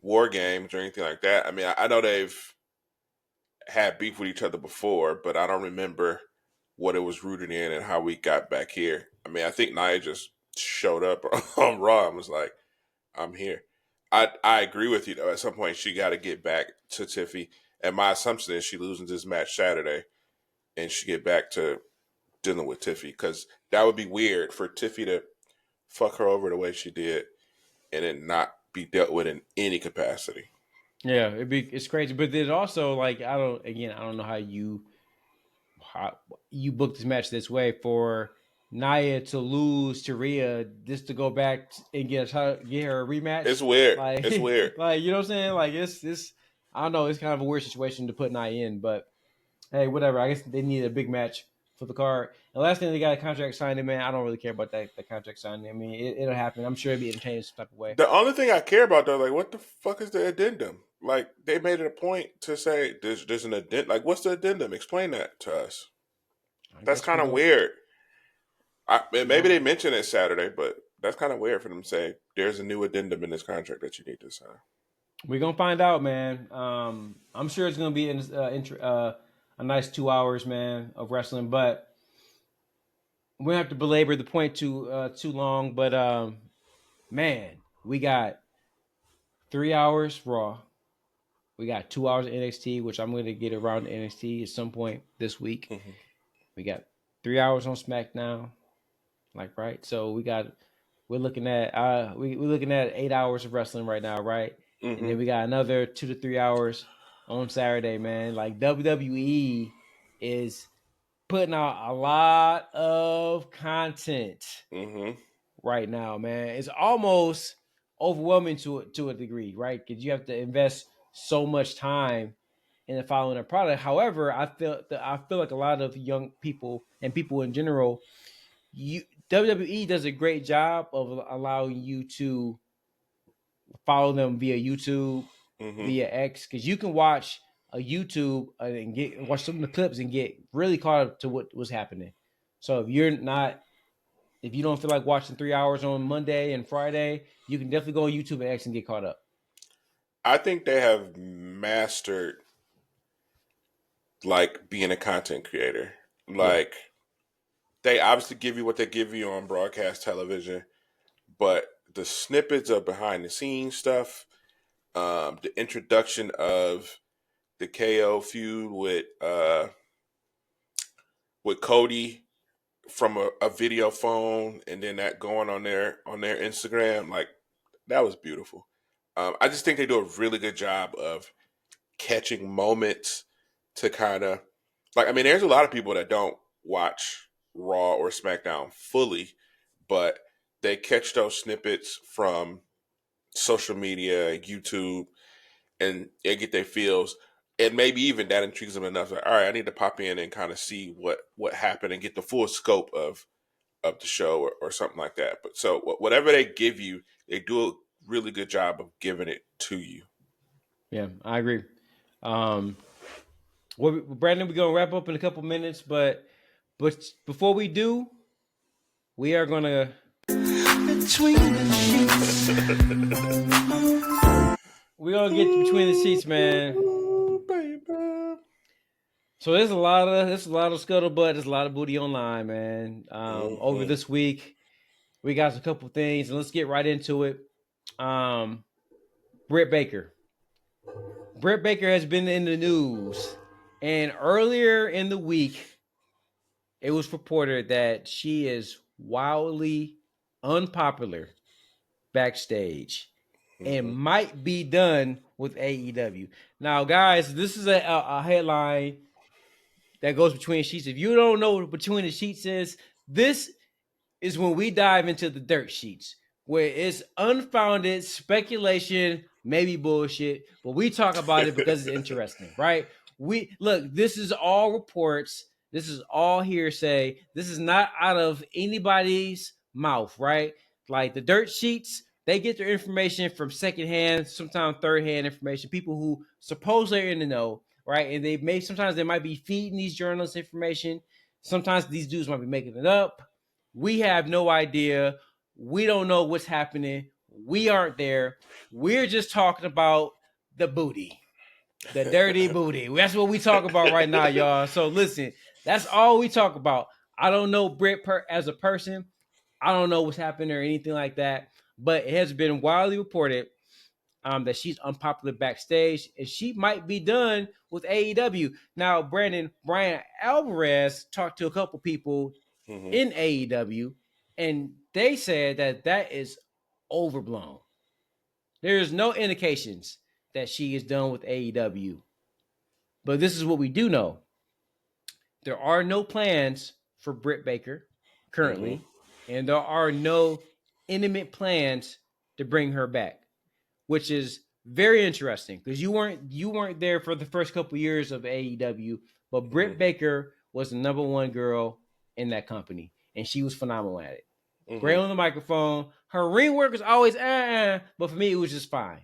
War Games or anything like that. I mean, I know they've had beef with each other before, but I don't remember what it was rooted in and how we got back here. I mean, I think Nia just showed up on Raw and was like, "I'm here." I agree with you though. At some point, she got to get back to Tiffy, and my assumption is she loses this match Saturday, and she get back to dealing with Tiffy because that would be weird for Tiffy to fuck her over the way she did, and then not be dealt with in any capacity.
Yeah, it's crazy, but then also like I don't know how you book this match this way for Nia to lose to Rhea just to go back and get her a rematch.
It's weird.
Like,
It's weird.
like you know what I'm saying? Like it's I don't know. It's kind of a weird situation to put Nia in, but hey, whatever. I guess they need a big match for the card. And last thing, they got a contract signed. Man, I don't really care about that contract signing. I mean, it'll happen. I'm sure it'll be entertaining some type of way.
The only thing I care about though, like, what the fuck is the addendum? Like, they made it a point to say there's an addendum. Like, what's the addendum? Explain that to us. That's kind of weird. Maybe they mentioned it Saturday, but that's kind of weird for them to say there's a new addendum in this contract that you need to sign.
We're gonna find out, man. I'm sure it's gonna be a nice 2 hours, man, of wrestling. But we don't have to belabor the point too long. But man, we got 3 hours Raw. We got 2 hours of NXT, which I'm gonna get around to NXT at some point this week.
Mm-hmm.
We got 3 hours on SmackDown, like right. So we're looking at we're looking at 8 hours of wrestling right now, right?
Mm-hmm.
And then we got another 2 to 3 hours on Saturday, man. Like WWE is putting out a lot of content right now, man. It's almost overwhelming to a degree, right? Because you have to invest so much time in the following a product. However, I feel like a lot of young people and people in general, WWE does a great job of allowing you to follow them via YouTube, via X, because you can watch a YouTube and watch some of the clips and get really caught up to what was happening. So if you don't feel like watching 3 hours on Monday and Friday, you can definitely go on YouTube and X and get caught up.
I think they have mastered like being a content creator. Like they obviously give you what they give you on broadcast television, but the snippets of behind the scenes stuff, the introduction of the KO feud with Cody from a video phone, and then that going on their Instagram, like that was beautiful. I just think they do a really good job of catching moments to kind of like. I mean, there's a lot of people that don't watch Raw or SmackDown fully, but they catch those snippets from social media, YouTube, and they get their feels. And maybe even that intrigues them enough. Like, all right, I need to pop in and kind of see what happened and get the full scope of the show or something like that. But so whatever they give you, they do a really good job of giving it to you.
Yeah, I agree. Brandon, we're gonna wrap up in a couple minutes, but before we do, we are gonna we're gonna get between the seats, man. So there's a lot of scuttlebutt, there's a lot of booty online, man. Over this week, we got a couple things, and let's get right into it. Britt Baker. Britt Baker has been in the news, and earlier in the week, it was reported that she is wildly unpopular backstage. and might be done with AEW. Now, guys, this is a headline that goes between sheets. If you don't know what between the sheets is, this is when we dive into the dirt sheets, where it's unfounded speculation, maybe bullshit, but we talk about it because it's interesting, right? We look, this is all reports, this is all hearsay, this is not out of anybody's mouth, right? Like the dirt sheets, they get their information from secondhand, sometimes third-hand information, people who supposedly are in the know, right? And sometimes they might be feeding these journalists information. Sometimes these dudes might be making it up. We have no idea. We don't know what's happening. We aren't there. We're just talking about the booty, the dirty booty. That's what we talk about right now, y'all. So listen, that's all we talk about. I don't know Britt as a person. I don't know what's happening or anything like that. But it has been widely reported that she's unpopular backstage, and she might be done with AEW. Now, Brian Alvarez talked to a couple people in AEW, and they said that is overblown. There's no indications that she is done with AEW. But this is what we do know. There are no plans for Britt Baker currently, and there are no imminent plans to bring her back, which is very interesting because you weren't there for the first couple of years of AEW, but Britt Baker was the number one girl in that company, and she was phenomenal at it. Great on the microphone. Her ring work was always but for me it was just fine,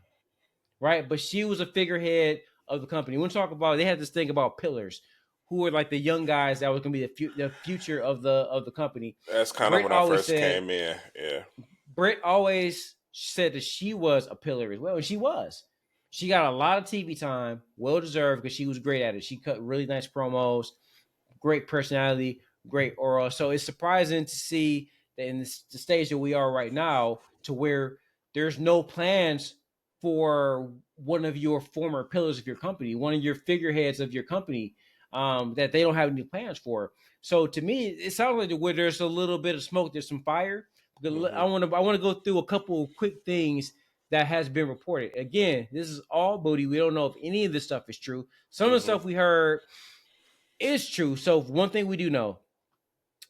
right? But she was a figurehead of the company. When we talk about, they had this thing about pillars, who were like the young guys that was going to be the future of the company.
That's kind of when I first came in. Yeah,
Britt always said that she was a pillar as well, and she was. She got a lot of TV time, well deserved, because she was great at it. She cut really nice promos, great personality, great aura. So it's surprising to see that in the stage that we are right now, to where there's no plans for one of your former pillars of your company, one of your figureheads of your company, that they don't have any plans for. So to me, it sounds like where there's a little bit of smoke, there's some fire. I want to go through a couple of quick things that has been reported. Again, this is all booty. We don't know if any of this stuff is true. Some of the stuff we heard is true. So one thing we do know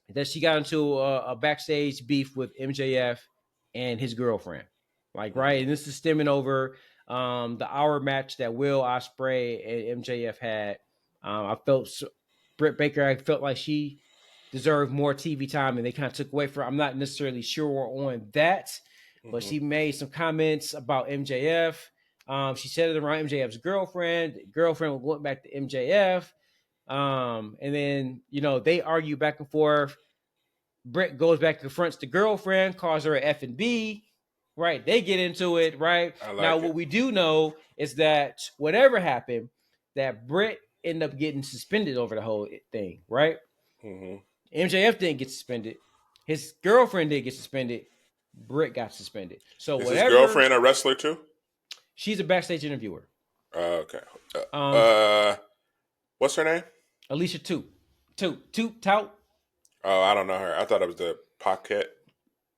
is that she got into a backstage beef with MJF and his girlfriend. Like, right? And this is stemming over the hour match that Will Ospreay and MJF had. I felt Britt Baker, I felt like she deserved more TV time, and they kind of took away from her. I'm not necessarily sure on that, but she made some comments about MJF. She said it around MJF's girlfriend. The girlfriend went back to MJF. And then, they argue back and forth. Britt goes back and confronts the girlfriend, calls her an F and B. Right? They get into it, right? What we do know is that whatever happened, that Britt ended up getting suspended over the whole thing, right? MJF didn't get suspended. His girlfriend did get suspended. Britt got suspended. So
is his girlfriend a wrestler too?
She's a backstage interviewer.
Okay. What's her name?
Alicia Tout.
Oh, I don't know her. I thought it was the Paquette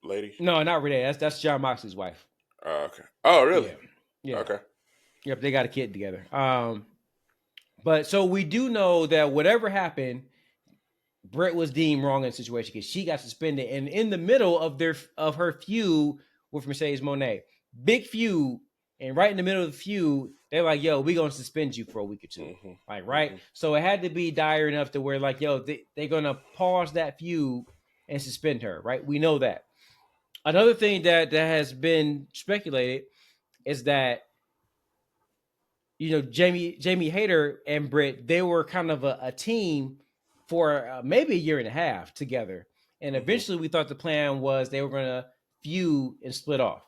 lady.
No, not really. That's John Moxley's wife.
Oh, okay. Oh, really?
Yeah.
Okay.
Yep, they got a kid together. But so we do know that whatever happened, Britt was deemed wrong in the situation because she got suspended, and in the middle of her feud with Mercedes Moné, big feud, and right in the middle of the feud, they're like, "Yo, we gonna suspend you for a week or two," right? So it had to be dire enough to where, like, "Yo, they're gonna pause that feud and suspend her," right? We know that. Another thing that has been speculated is that, Jamie Hayter and Britt, they were kind of a team for maybe a year and a half together. And eventually we thought the plan was they were going to feud and split off.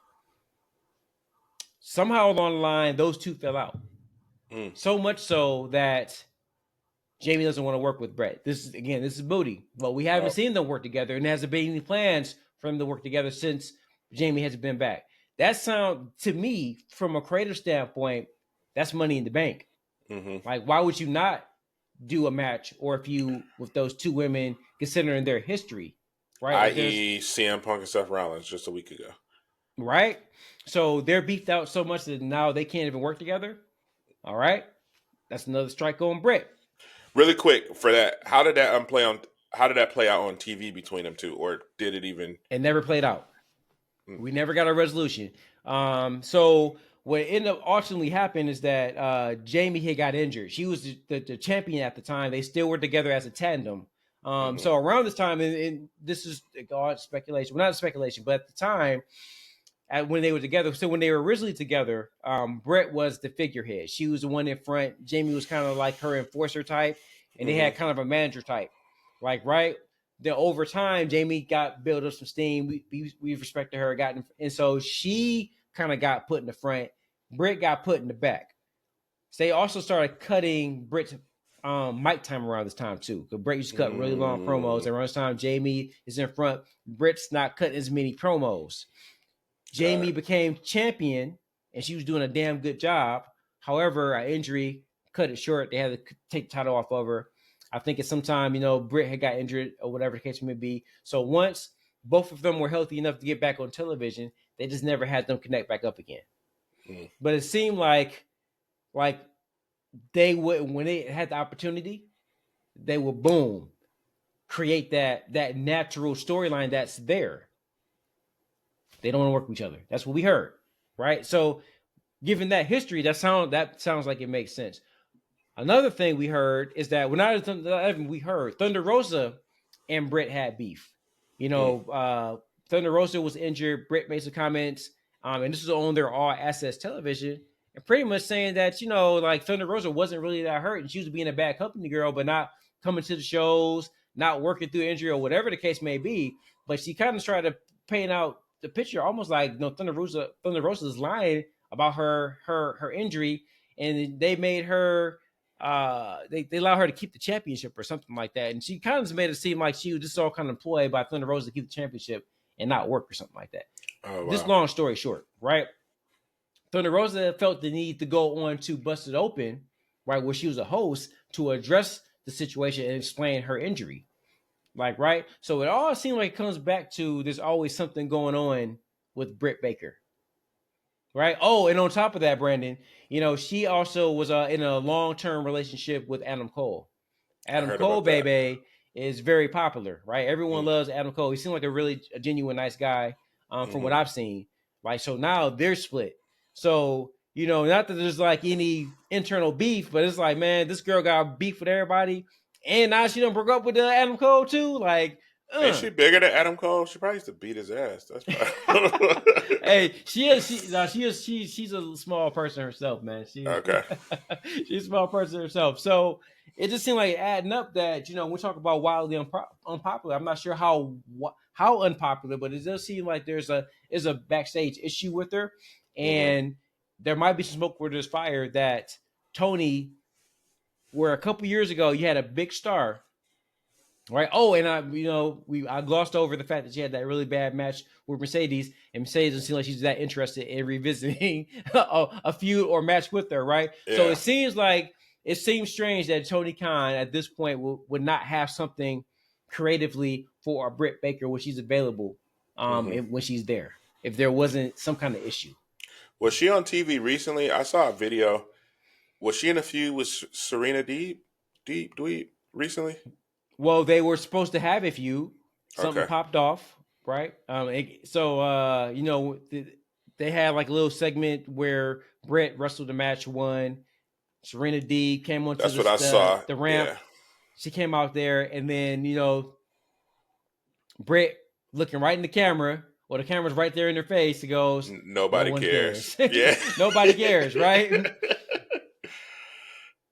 Somehow along the line, those two fell out. So much so that Jamie doesn't want to work with Brett. This is booty. But we haven't seen them work together, and there hasn't been any plans for them to work together since Jamie has been back. That sound, to me, from a creative standpoint, that's money in the bank. Like, why would you not do a match or a feud with those two women, considering their history, right?
I.e. CM Punk and Seth Rollins just a week ago.
right? So they're beefed out so much that now they can't even work together. All right, that's another strike on Britt.
Really quick for that, how did that play on? How did that play out on TV between them two, or did it even?
It never played out.
Mm.
We never got a resolution. So what ended up ultimately happened is that Jamie had got injured. She was the champion at the time. They still were together as a tandem. So around this time, and this is God speculation, well, not speculation, but at the time, when they were together. So when they were originally together, Brett was the figurehead. She was the one in front. Jamie was kind of like her enforcer type, and they had kind of a manager type. Like right, then over time, Jamie got built up some steam. We respected her, and so she kind of got put in the front. Britt got put in the back. So they also started cutting Britt's mic time around this time too. Because Britt used to cut really long promos. Around this time, Jamie is in front. Britt's not cutting as many promos. Jamie became champion, and she was doing a damn good job. However, an injury cut it short. They had to take the title off of her. I think at some time, Britt had got injured or whatever the case may be. So once both of them were healthy enough to get back on television, they just never had them connect back up again. But it seemed like they would, when they had the opportunity, they would boom, create that natural storyline that's there. They don't want to work with each other. That's what we heard, right? So, given that history, that sounds like it makes sense. Another thing we heard is that we heard Thunder Rosa and Britt had beef. Thunder Rosa was injured. Britt made some comments, and this was on their All Access television, and pretty much saying that like Thunder Rosa wasn't really that hurt, and she was being a bad company girl, but not coming to the shows, not working through injury or whatever the case may be. But she kind of tried to paint out the picture almost like Thunder Rosa is lying about her injury, and they made her they allowed her to keep the championship or something like that, and she kind of made it seem like she was just all kind of employed by Thunder Rosa to keep the championship and not work or something like that.
Oh, wow.
Just long story short, right? Thunder Rosa felt the need to go on to Busted Open, right, where she was a host, to address the situation and explain her injury. Like, right? So it all seems like it comes back to there's always something going on with Britt Baker. Right? Oh, and on top of that, Brandon, she also was in a long-term relationship with Adam Cole. Adam Cole, baby, is very popular, right? Everyone loves Adam Cole. He seems like a genuine, nice guy from what I've seen. Like, so now they're split. So, not that there's like any internal beef, but it's like, man, this girl got beef with everybody. And now she done broke up with Adam Cole too. Like,
ain't she bigger than Adam Cole? She probably used to beat his ass. That's probably...
Hey, she's a small person herself, man.
Okay.
She's a small person herself. So it just seemed like adding up that we talk about wildly unpopular. I'm not sure how unpopular, but it does seem like there's a backstage issue with her, and there might be some smoke where there's fire. That Tony, where a couple years ago you had a big star, right? Oh, and I glossed over the fact that she had that really bad match with Mercedes, and Mercedes doesn't seem like she's that interested in revisiting a feud or match with her, right? Yeah. So it seems strange that Tony Khan at this point would not have something creatively for a Britt Baker when she's available, when she's there, if there wasn't some kind of issue.
Was she on TV recently? I saw a video. Was she in a feud with Serena Deeb recently?
Well, they were supposed to have a feud. Something popped off, right? They had like a little segment where Britt wrestled a match, won. Serena Deeb came onto the ramp. Yeah. She came out there, and then Britt looking right in the camera. Well, the camera's right there in her face. It goes,
nobody cares. Yeah,
nobody cares, right?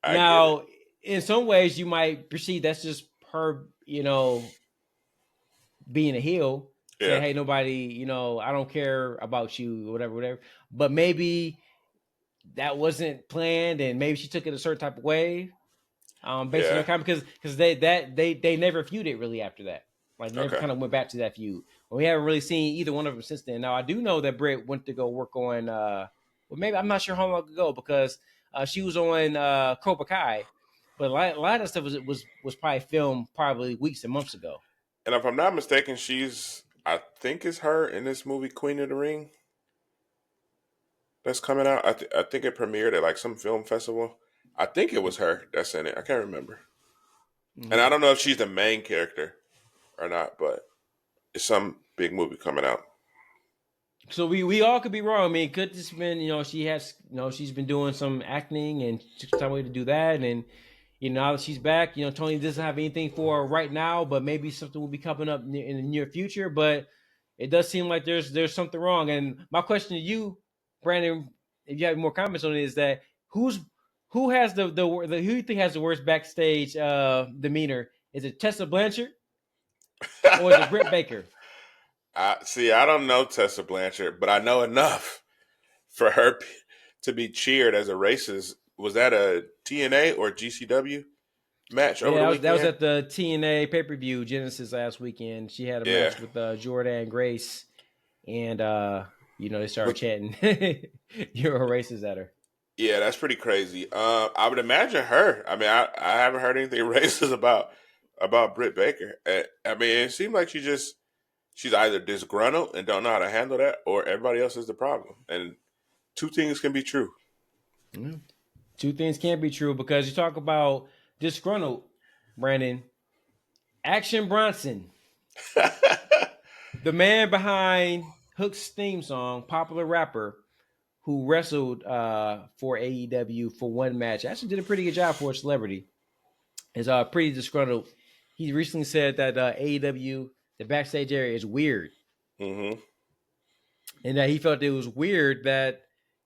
Now, in some ways, you might perceive that's just her, being a heel. Yeah. Saying, hey, nobody, I don't care about you, whatever. But maybe that wasn't planned, and maybe she took it a certain type of way, based on her comment, because they never feuded really after that. Like, never kind of went back to that feud. Well, we haven't really seen either one of them since then. Now, I do know that Britt went to go work on, maybe I'm not sure how long ago, because she was on Cobra Kai, but a lot of stuff was probably filmed weeks and months ago.
And if I'm not mistaken, I think it's her in this movie Queen of the Ring. that's coming out. I think it premiered at like some film festival. I think it was her that's in it. I can't remember. And I don't know if she's the main character or not, but it's some big movie coming out.
So we all could be wrong. I mean, could this been, she's been doing some acting and took time away to do that, and now that she's back, Tony doesn't have anything for her right now, but maybe something will be coming up in the near future. But it does seem like there's something wrong. And my question to you, Brandon, if you have more comments on it, is that who has the who do you think has the worst backstage demeanor? Is it Tessa Blanchard or is it Britt Baker?
I don't know Tessa Blanchard, but I know enough for her to be cheered as a racist. Was that a TNA or GCW match over the weekend?
That was at the TNA pay-per-view Genesis last weekend. She had a match with Jordan Grace, and they started chanting "You're a racist" at her.
Yeah, that's pretty crazy. I would imagine her. I mean, I haven't heard anything racist about Britt Baker. I mean, it seemed like she's either disgruntled and don't know how to handle that, or everybody else is the problem. And two things can be true.
Mm-hmm. Two things can be true, because you talk about disgruntled, Brandon. Action Bronson, the man behind Hook's theme song, popular rapper, who wrestled for AEW for one match, actually did a pretty good job for a celebrity, is pretty disgruntled. He recently said that AEW, the backstage area, is weird.
Mm-hmm.
And that he felt it was weird that,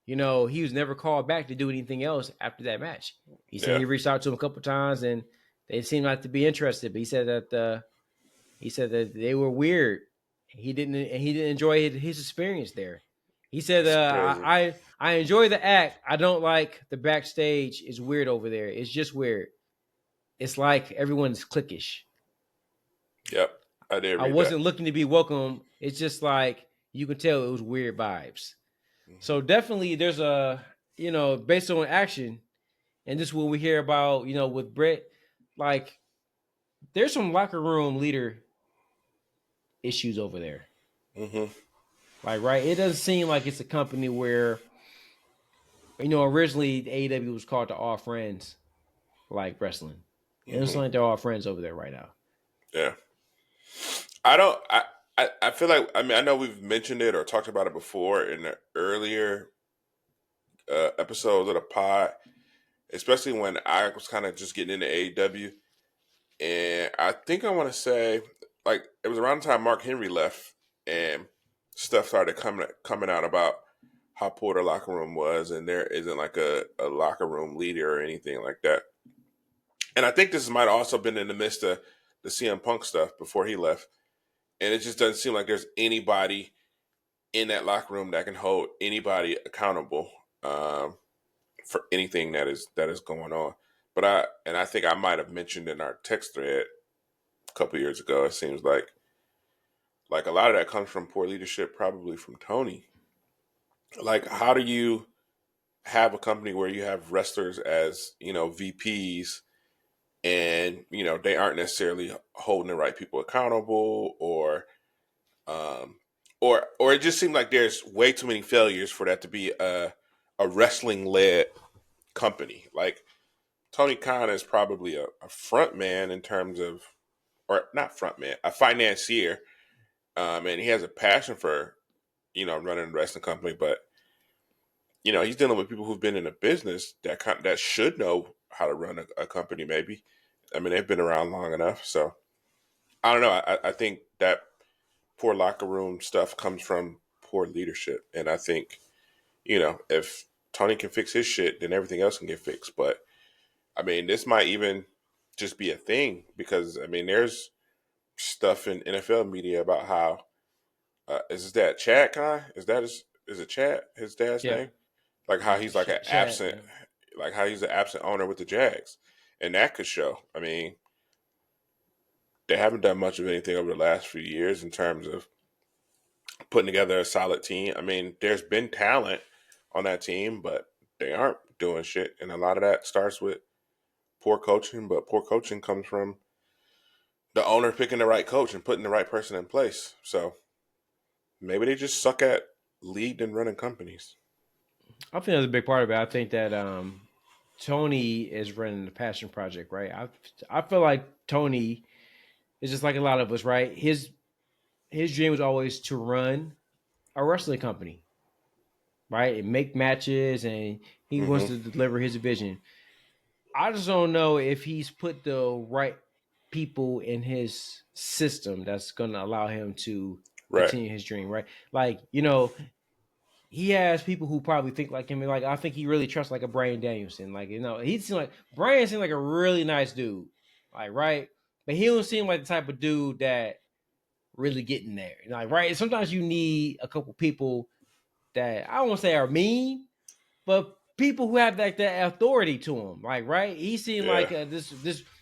he was never called back to do anything else after that match. He said he reached out to him a couple of times and they seemed like to be interested, but he said that they were weird. He didn't enjoy his experience there. He said, I enjoy the act. I don't like the backstage. It's weird over there. It's just weird. It's like everyone's cliquish.
Yep. I
wasn't looking to be welcome. It's just like you could tell it was weird vibes. Mm-hmm. So definitely there's based on action, and this is what we hear about, with Brett, like there's some locker room leader issues over there.
Mm-hmm.
Like, right, it doesn't seem like it's a company where, originally AEW was called the All Friends, like wrestling. Mm-hmm. It doesn't seem like they're all friends over there right now.
Yeah. I feel like, I mean, I know we've mentioned it or talked about it before in the earlier episodes of the pod, especially when I was kind of just getting into AEW. And I think I want to say, like, it was around the time Mark Henry left and stuff started coming out about how poor the locker room was, and there isn't like a locker room leader or anything like that. And I think this might have also been in the midst of the CM Punk stuff before he left. And it just doesn't seem like there's anybody in that locker room that can hold anybody accountable for anything that is going on. But I think I might have mentioned in our text thread a couple years ago, it seems like a lot of that comes from poor leadership, probably from Tony. Like, how do you have a company where you have wrestlers as, VPs, and, they aren't necessarily holding the right people accountable, or it just seemed like there's way too many failures for that to be a wrestling-led company. Like, Tony Khan is probably a front man in terms of, or not front man, a financier, and he has a passion for, running a wrestling company, but, he's dealing with people who've been in a business that should know how to run a company, maybe. I mean, they've been around long enough, so I don't know. I think that poor locker room stuff comes from poor leadership, and I think, if Tony can fix his shit, then everything else can get fixed. But I mean, this might even just be a thing, because I mean, there's stuff in NFL media about how is that Chad guy? Is it Chad? His dad's name? Like how he's like like how he's an absent owner with the Jags, and that could show. I mean, they haven't done much of anything over the last few years in terms of putting together a solid team. I mean, there's been talent on that team, but they aren't doing shit, and a lot of that starts with poor coaching. But poor coaching comes from the owner picking the right coach and putting the right person in place. So maybe they just suck at leading and running companies.
I think that's a big part of it. I think that Tony is running the passion project, right? I feel like Tony is just like a lot of us, right? His dream was always to run a wrestling company, right? And make matches, and he wants
Mm-hmm.
to deliver his vision. I just don't know if he's put the right people in his system that's going to allow him to
Right.
continue his dream, right? Like, you know, he has people who probably think like him. And like, I think he really trusts like a Brian Danielson. Like, you know, he seems like Brian seems like a really nice dude, like, right? But he don't seem like the type of dude that really getting there. Like, right? Sometimes you need a couple people that I don't want to say are mean, but people who have like that authority to him, like, right? He seemed
Yeah.
like this.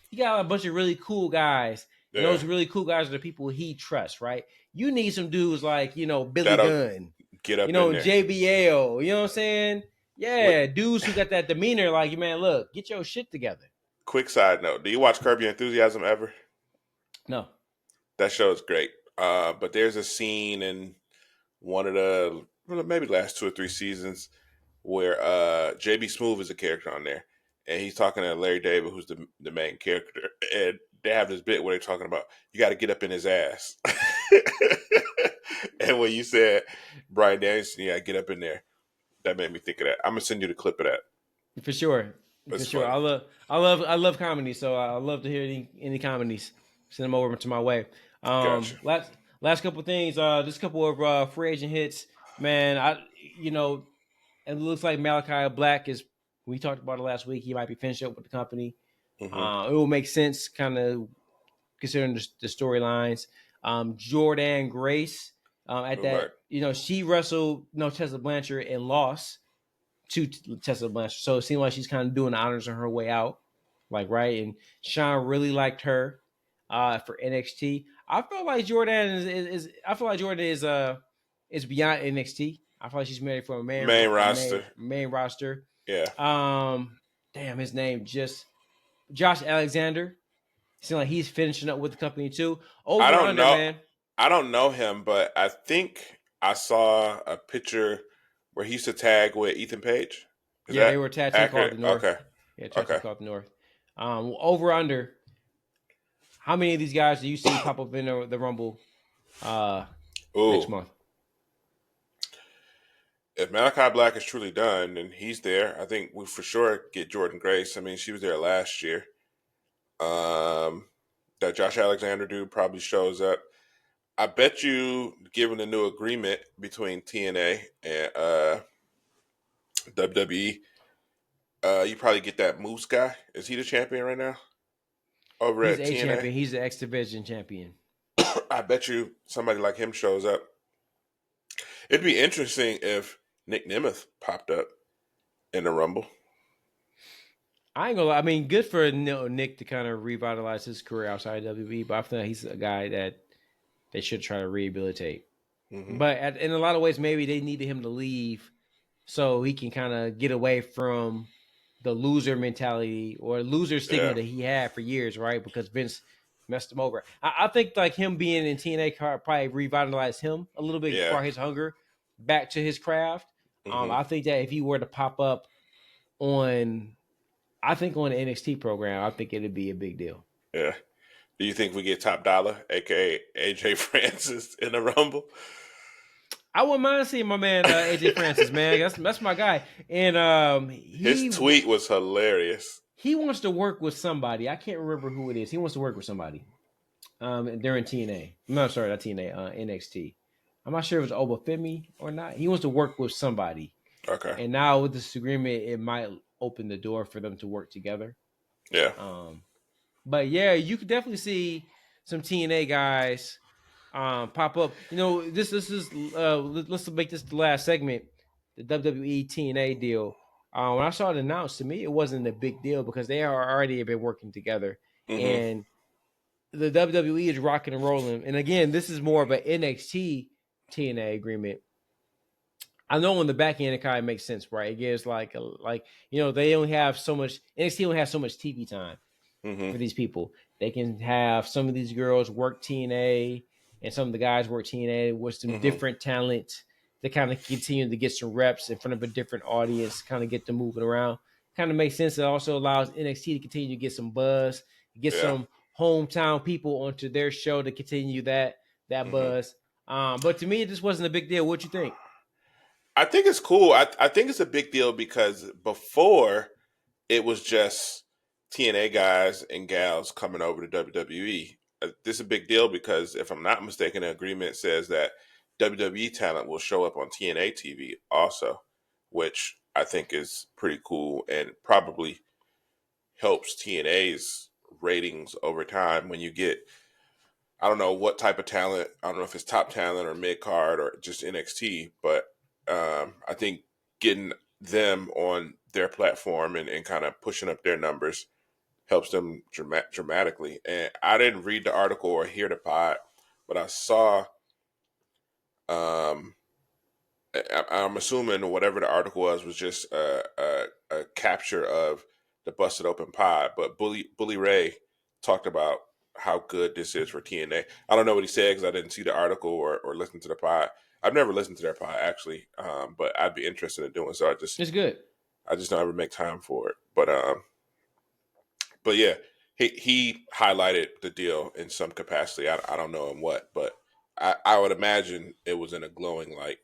He got a bunch of really cool guys, and
Yeah.
those really cool guys are the people he trusts, right? You need some dudes like Billy
That'll
Gunn,
get up in there.
JBL. You know what I'm saying?
Wait,
Yeah, dudes who got that demeanor, like, man, look, get your shit together.
quick side note: do you watch Curb Your Enthusiasm ever?
No,
That show is great. But there's a scene in one of the maybe last 2 or 3 seasons where JB Smoove is a character on there, and he's talking to Larry David, who's the main character, and they have this bit where they're talking about you got to get up in his ass. And when you said Brian Danielson, yeah, get up in there, that made me think of that. I'm gonna send you the clip of that.
for sure, for
It's
sure.
funny.
I love comedy, so I love to hear any comedies. Send them over to my way.
Gotcha.
Last couple things. Just a couple of free agent hits. Man, it looks like Malachi Black is. We talked about it last week. He might be finished up with the company.
Hmm.
It will make sense, kind of considering the storylines. Jordan Grace, at
Right.
that, she wrestled Tessa Blanchard and lost to Tessa Blanchard, so it seemed like she's kind of doing the honors on her way out, like, right. And Sean really liked her for NXT. I feel like Jordan is beyond NXT. I feel like she's married for a
Main roster.
main roster.
Yeah.
Um, damn, his name just Josh Alexander. Seems like he's finishing up with the company too.
I
Over
don't
under,
know.
man.
I don't know him, but I think I saw a picture where he used to tag with Ethan Page. Is
Yeah, they
that
were a tag team called
accurate?
the North.
Okay.
Yeah, tag team
Okay.
called the North. Over under. How many of these guys do you see pop up in the Rumble next
Ooh.
month?
If Malachi Black is truly done, then he's there. I think we for sure get Jordan Grace. I mean, she was there last year. Um, that Josh Alexander dude probably shows up. I bet you, given the new agreement between TNA and WWE, you probably get that Moose guy. Is he the champion right now over
He's
at
a
TNA?
champion. He's the X Division champion.
I bet you somebody like him shows up. It'd be interesting if Nick Nemeth popped up in the Rumble.
I ain't gonna lie. I mean, good for Nick to kind of revitalize his career outside of WWE, but I feel like he's a guy that they should try to rehabilitate.
Mm-hmm.
But in a lot of ways, maybe they needed him to leave so he can kind of get away from the loser mentality or loser stigma
Yeah.
that he had for years, right? Because Vince messed him over. I think like him being in TNA probably revitalized him a little bit,
Yeah.
brought his hunger back to his craft.
Mm-hmm.
I think that if he were to pop up on, I think on the NXT program, I think it'd be a big deal.
Yeah. Do you think we get Top Dollar, aka AJ Francis, in the Rumble?
I wouldn't mind seeing my man AJ Francis, man. That's my guy, and
His tweet was hilarious.
he wants to work with somebody. I can't remember who it is. He wants to work with somebody. During TNA. No, sorry, not TNA. NXT. I'm not sure if it's Obafemi or not. He wants to work with somebody,
Okay.
and now with this agreement, it might open the door for them to work together.
Yeah.
But yeah, you could definitely see some TNA guys pop up. This is let's make this the last segment. The WWE TNA deal. When I saw it announced, to me, it wasn't a big deal because they are already been working together,
Mm-hmm.
and the WWE is rocking and rolling. And again, this is more of an NXT TNA agreement. I know on the back end it kind of makes sense, right? It gives they only have so much, NXT only has so much TV time
Mm-hmm.
for these people. They can have some of these girls work TNA and some of the guys work TNA with some
Mm-hmm.
different talent to kind of continue to get some reps in front of a different audience, kind of get them moving around. Kind of makes sense. It also allows NXT to continue to get some buzz, get some hometown people onto their show to continue that buzz. But to me, it just wasn't a big deal. What you think?
I think it's cool. I think it's a big deal because before it was just TNA guys and gals coming over to WWE. This is a big deal because if I'm not mistaken, the agreement says that WWE talent will show up on TNA TV also, which I think is pretty cool and probably helps TNA's ratings over time when you get, I don't know what type of talent. I don't know if it's top talent or mid card or just NXT, but I think getting them on their platform and kind of pushing up their numbers helps them dramatically. And I didn't read the article or hear the pod, but I saw. I'm assuming whatever the article was just a capture of the busted open pod. But Bully Ray talked about how good this is for TNA. I don't know what he said because I didn't see the article or listen to the pod. I've never listened to their pod actually, but I'd be interested in doing so.
It's good.
I just don't ever make time for it. But yeah, he highlighted the deal in some capacity. I don't know in what, but I would imagine it was in a glowing light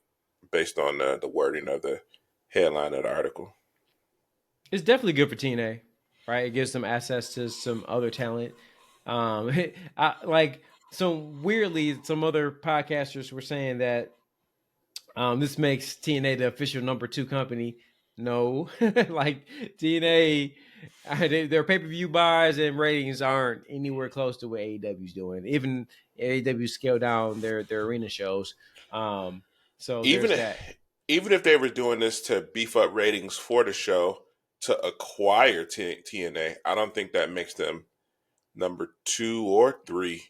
based on the wording of the headline of the article.
It's definitely good for TNA, right? It gives them access to some other talent. Weirdly, some other podcasters were saying that this makes TNA the official number 2 company. No, like TNA, their pay-per-view buys and ratings aren't anywhere close to what AEW's doing. Even AEW scaled down their arena shows. So
even
there's that.
Even if they were doing this to beef up ratings for the show to acquire TNA, I don't think that makes them number 2 or 3.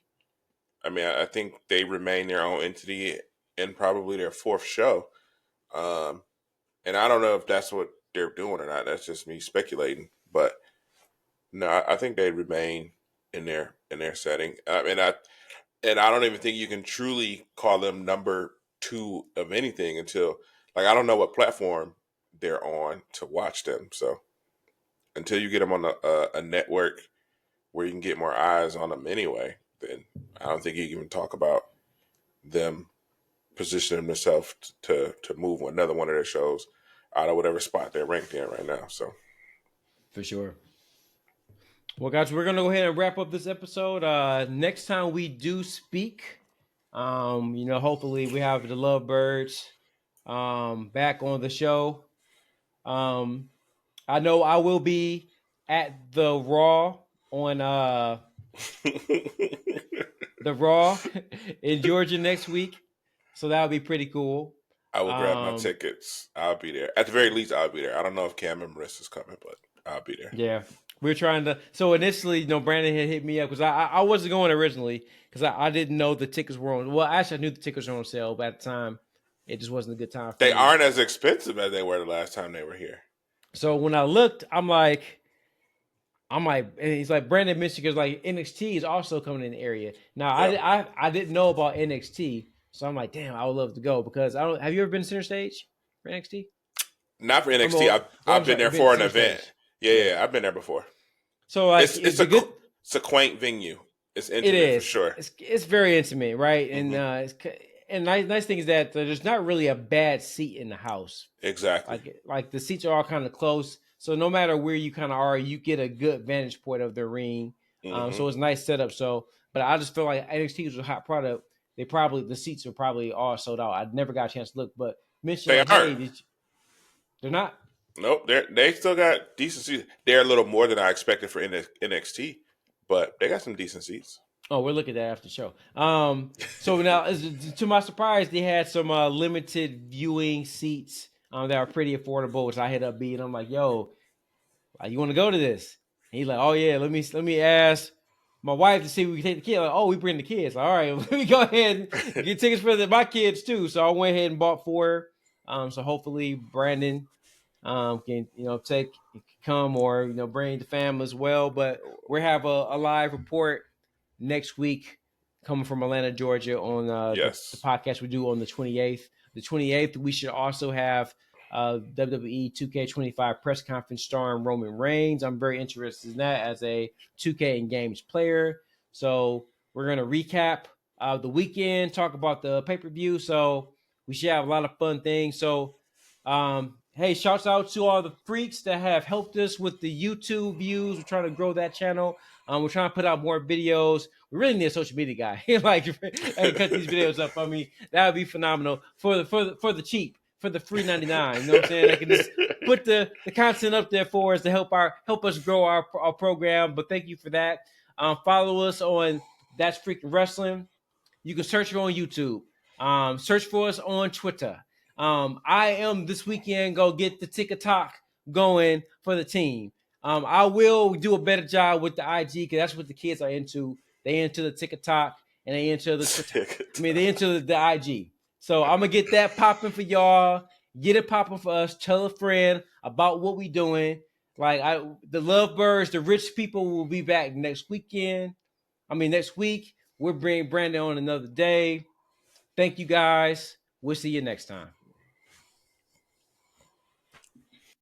I mean, I think they remain their own entity and probably their 4th show. And I don't know if that's what they're doing or not. That's just me speculating. But no, I think they remain in their setting. And I don't even think you can truly call them number 2 of anything until, like, I don't know what platform they're on to watch them. So until you get them on a network where you can get more eyes on them anyway, then I don't think you can even talk about them positioning themselves to move another one of their shows out of whatever spot they're ranked in right now. So
for sure. Well, guys, we're gonna go ahead and wrap up this episode. Next time we do speak, hopefully we have the Lovebirds back on the show. I know I will be at the Raw on the Raw in Georgia next week, so that'll be pretty cool.
I will grab my tickets. I'll be there. At the very least, I'll be there. I don't know if Cam and Marissa's coming, but I'll be there.
Yeah. We're trying to. So initially, Brandon had hit me up because I wasn't going originally because I didn't know the tickets were on. Well, actually, I knew the tickets were on sale, but at the time, it just wasn't a good time.
They aren't as expensive as they were the last time they were here.
So when I looked, I'm like, and he's like, Brandon mentioned because like NXT is also coming in the area. Now yep. I didn't know about NXT, so I'm like, damn, I would love to go because I don't. Have you ever been to Center Stage for NXT?
Not for NXT. I've been there for an event. Yeah, I've been there before.
So like,
it's a quaint venue. It's intimate for sure.
It's very intimate, right? Mm-hmm. And nice thing is that there's not really a bad seat in the house.
Exactly.
Like the seats are all kind of close, so no matter where you kind of are, you get a good vantage point of the ring. Mm-hmm. So it's a nice setup. So, but I just feel like NXT was a hot product. The seats are probably all sold out. I never got a chance to look, but they're not.
Nope, they still got decent seats. They're a little more than I expected for NXT, but they got some decent seats.
Oh, we'll look at that after the show. So now, to my surprise, they had some limited viewing seats that are pretty affordable, which I hit up B, and I'm like, yo, you want to go to this? And he's like, oh, yeah, let me ask my wife to see if we can take the kids. Like, oh, we bring the kids. Like, all right, let me go ahead and get tickets for my kids, too. So I went ahead and bought 4. So hopefully Brandon can come or bring the family as well. But we have a live report next week coming from Atlanta, Georgia, on
Yes.
the podcast we do on the 28th. The 28th, we should also have WWE 2K25 press conference starring Roman Reigns. I'm very interested in that as a 2K and games player. So we're going to recap the weekend, talk about the pay-per-view. So we should have a lot of fun things. So, hey, shouts out to all the freaks that have helped us with the YouTube views. We're trying to grow that channel. We're trying to put out more videos. We really need a social media guy, like, and cut these videos up. I mean, that would be phenomenal for the cheap, for the free 99. You know what I'm saying? I can just put the content up there for us to help us grow our program. But thank you for that. Follow us on That's Freakin Wrestling. You can search it on YouTube. Search for us on Twitter. I am this weekend go get the TikTok going for the team. I will do a better job with the IG because that's what the kids are into. They into the TikTok and they into the Twitter. I mean, they into the IG. So I'm gonna get that popping for y'all. Get it popping for us. Tell a friend about what we doing. Like the Lovebirds, the rich people will be back next weekend. Next week. We'll bring Brandon on another day. Thank you guys. We'll see you next time.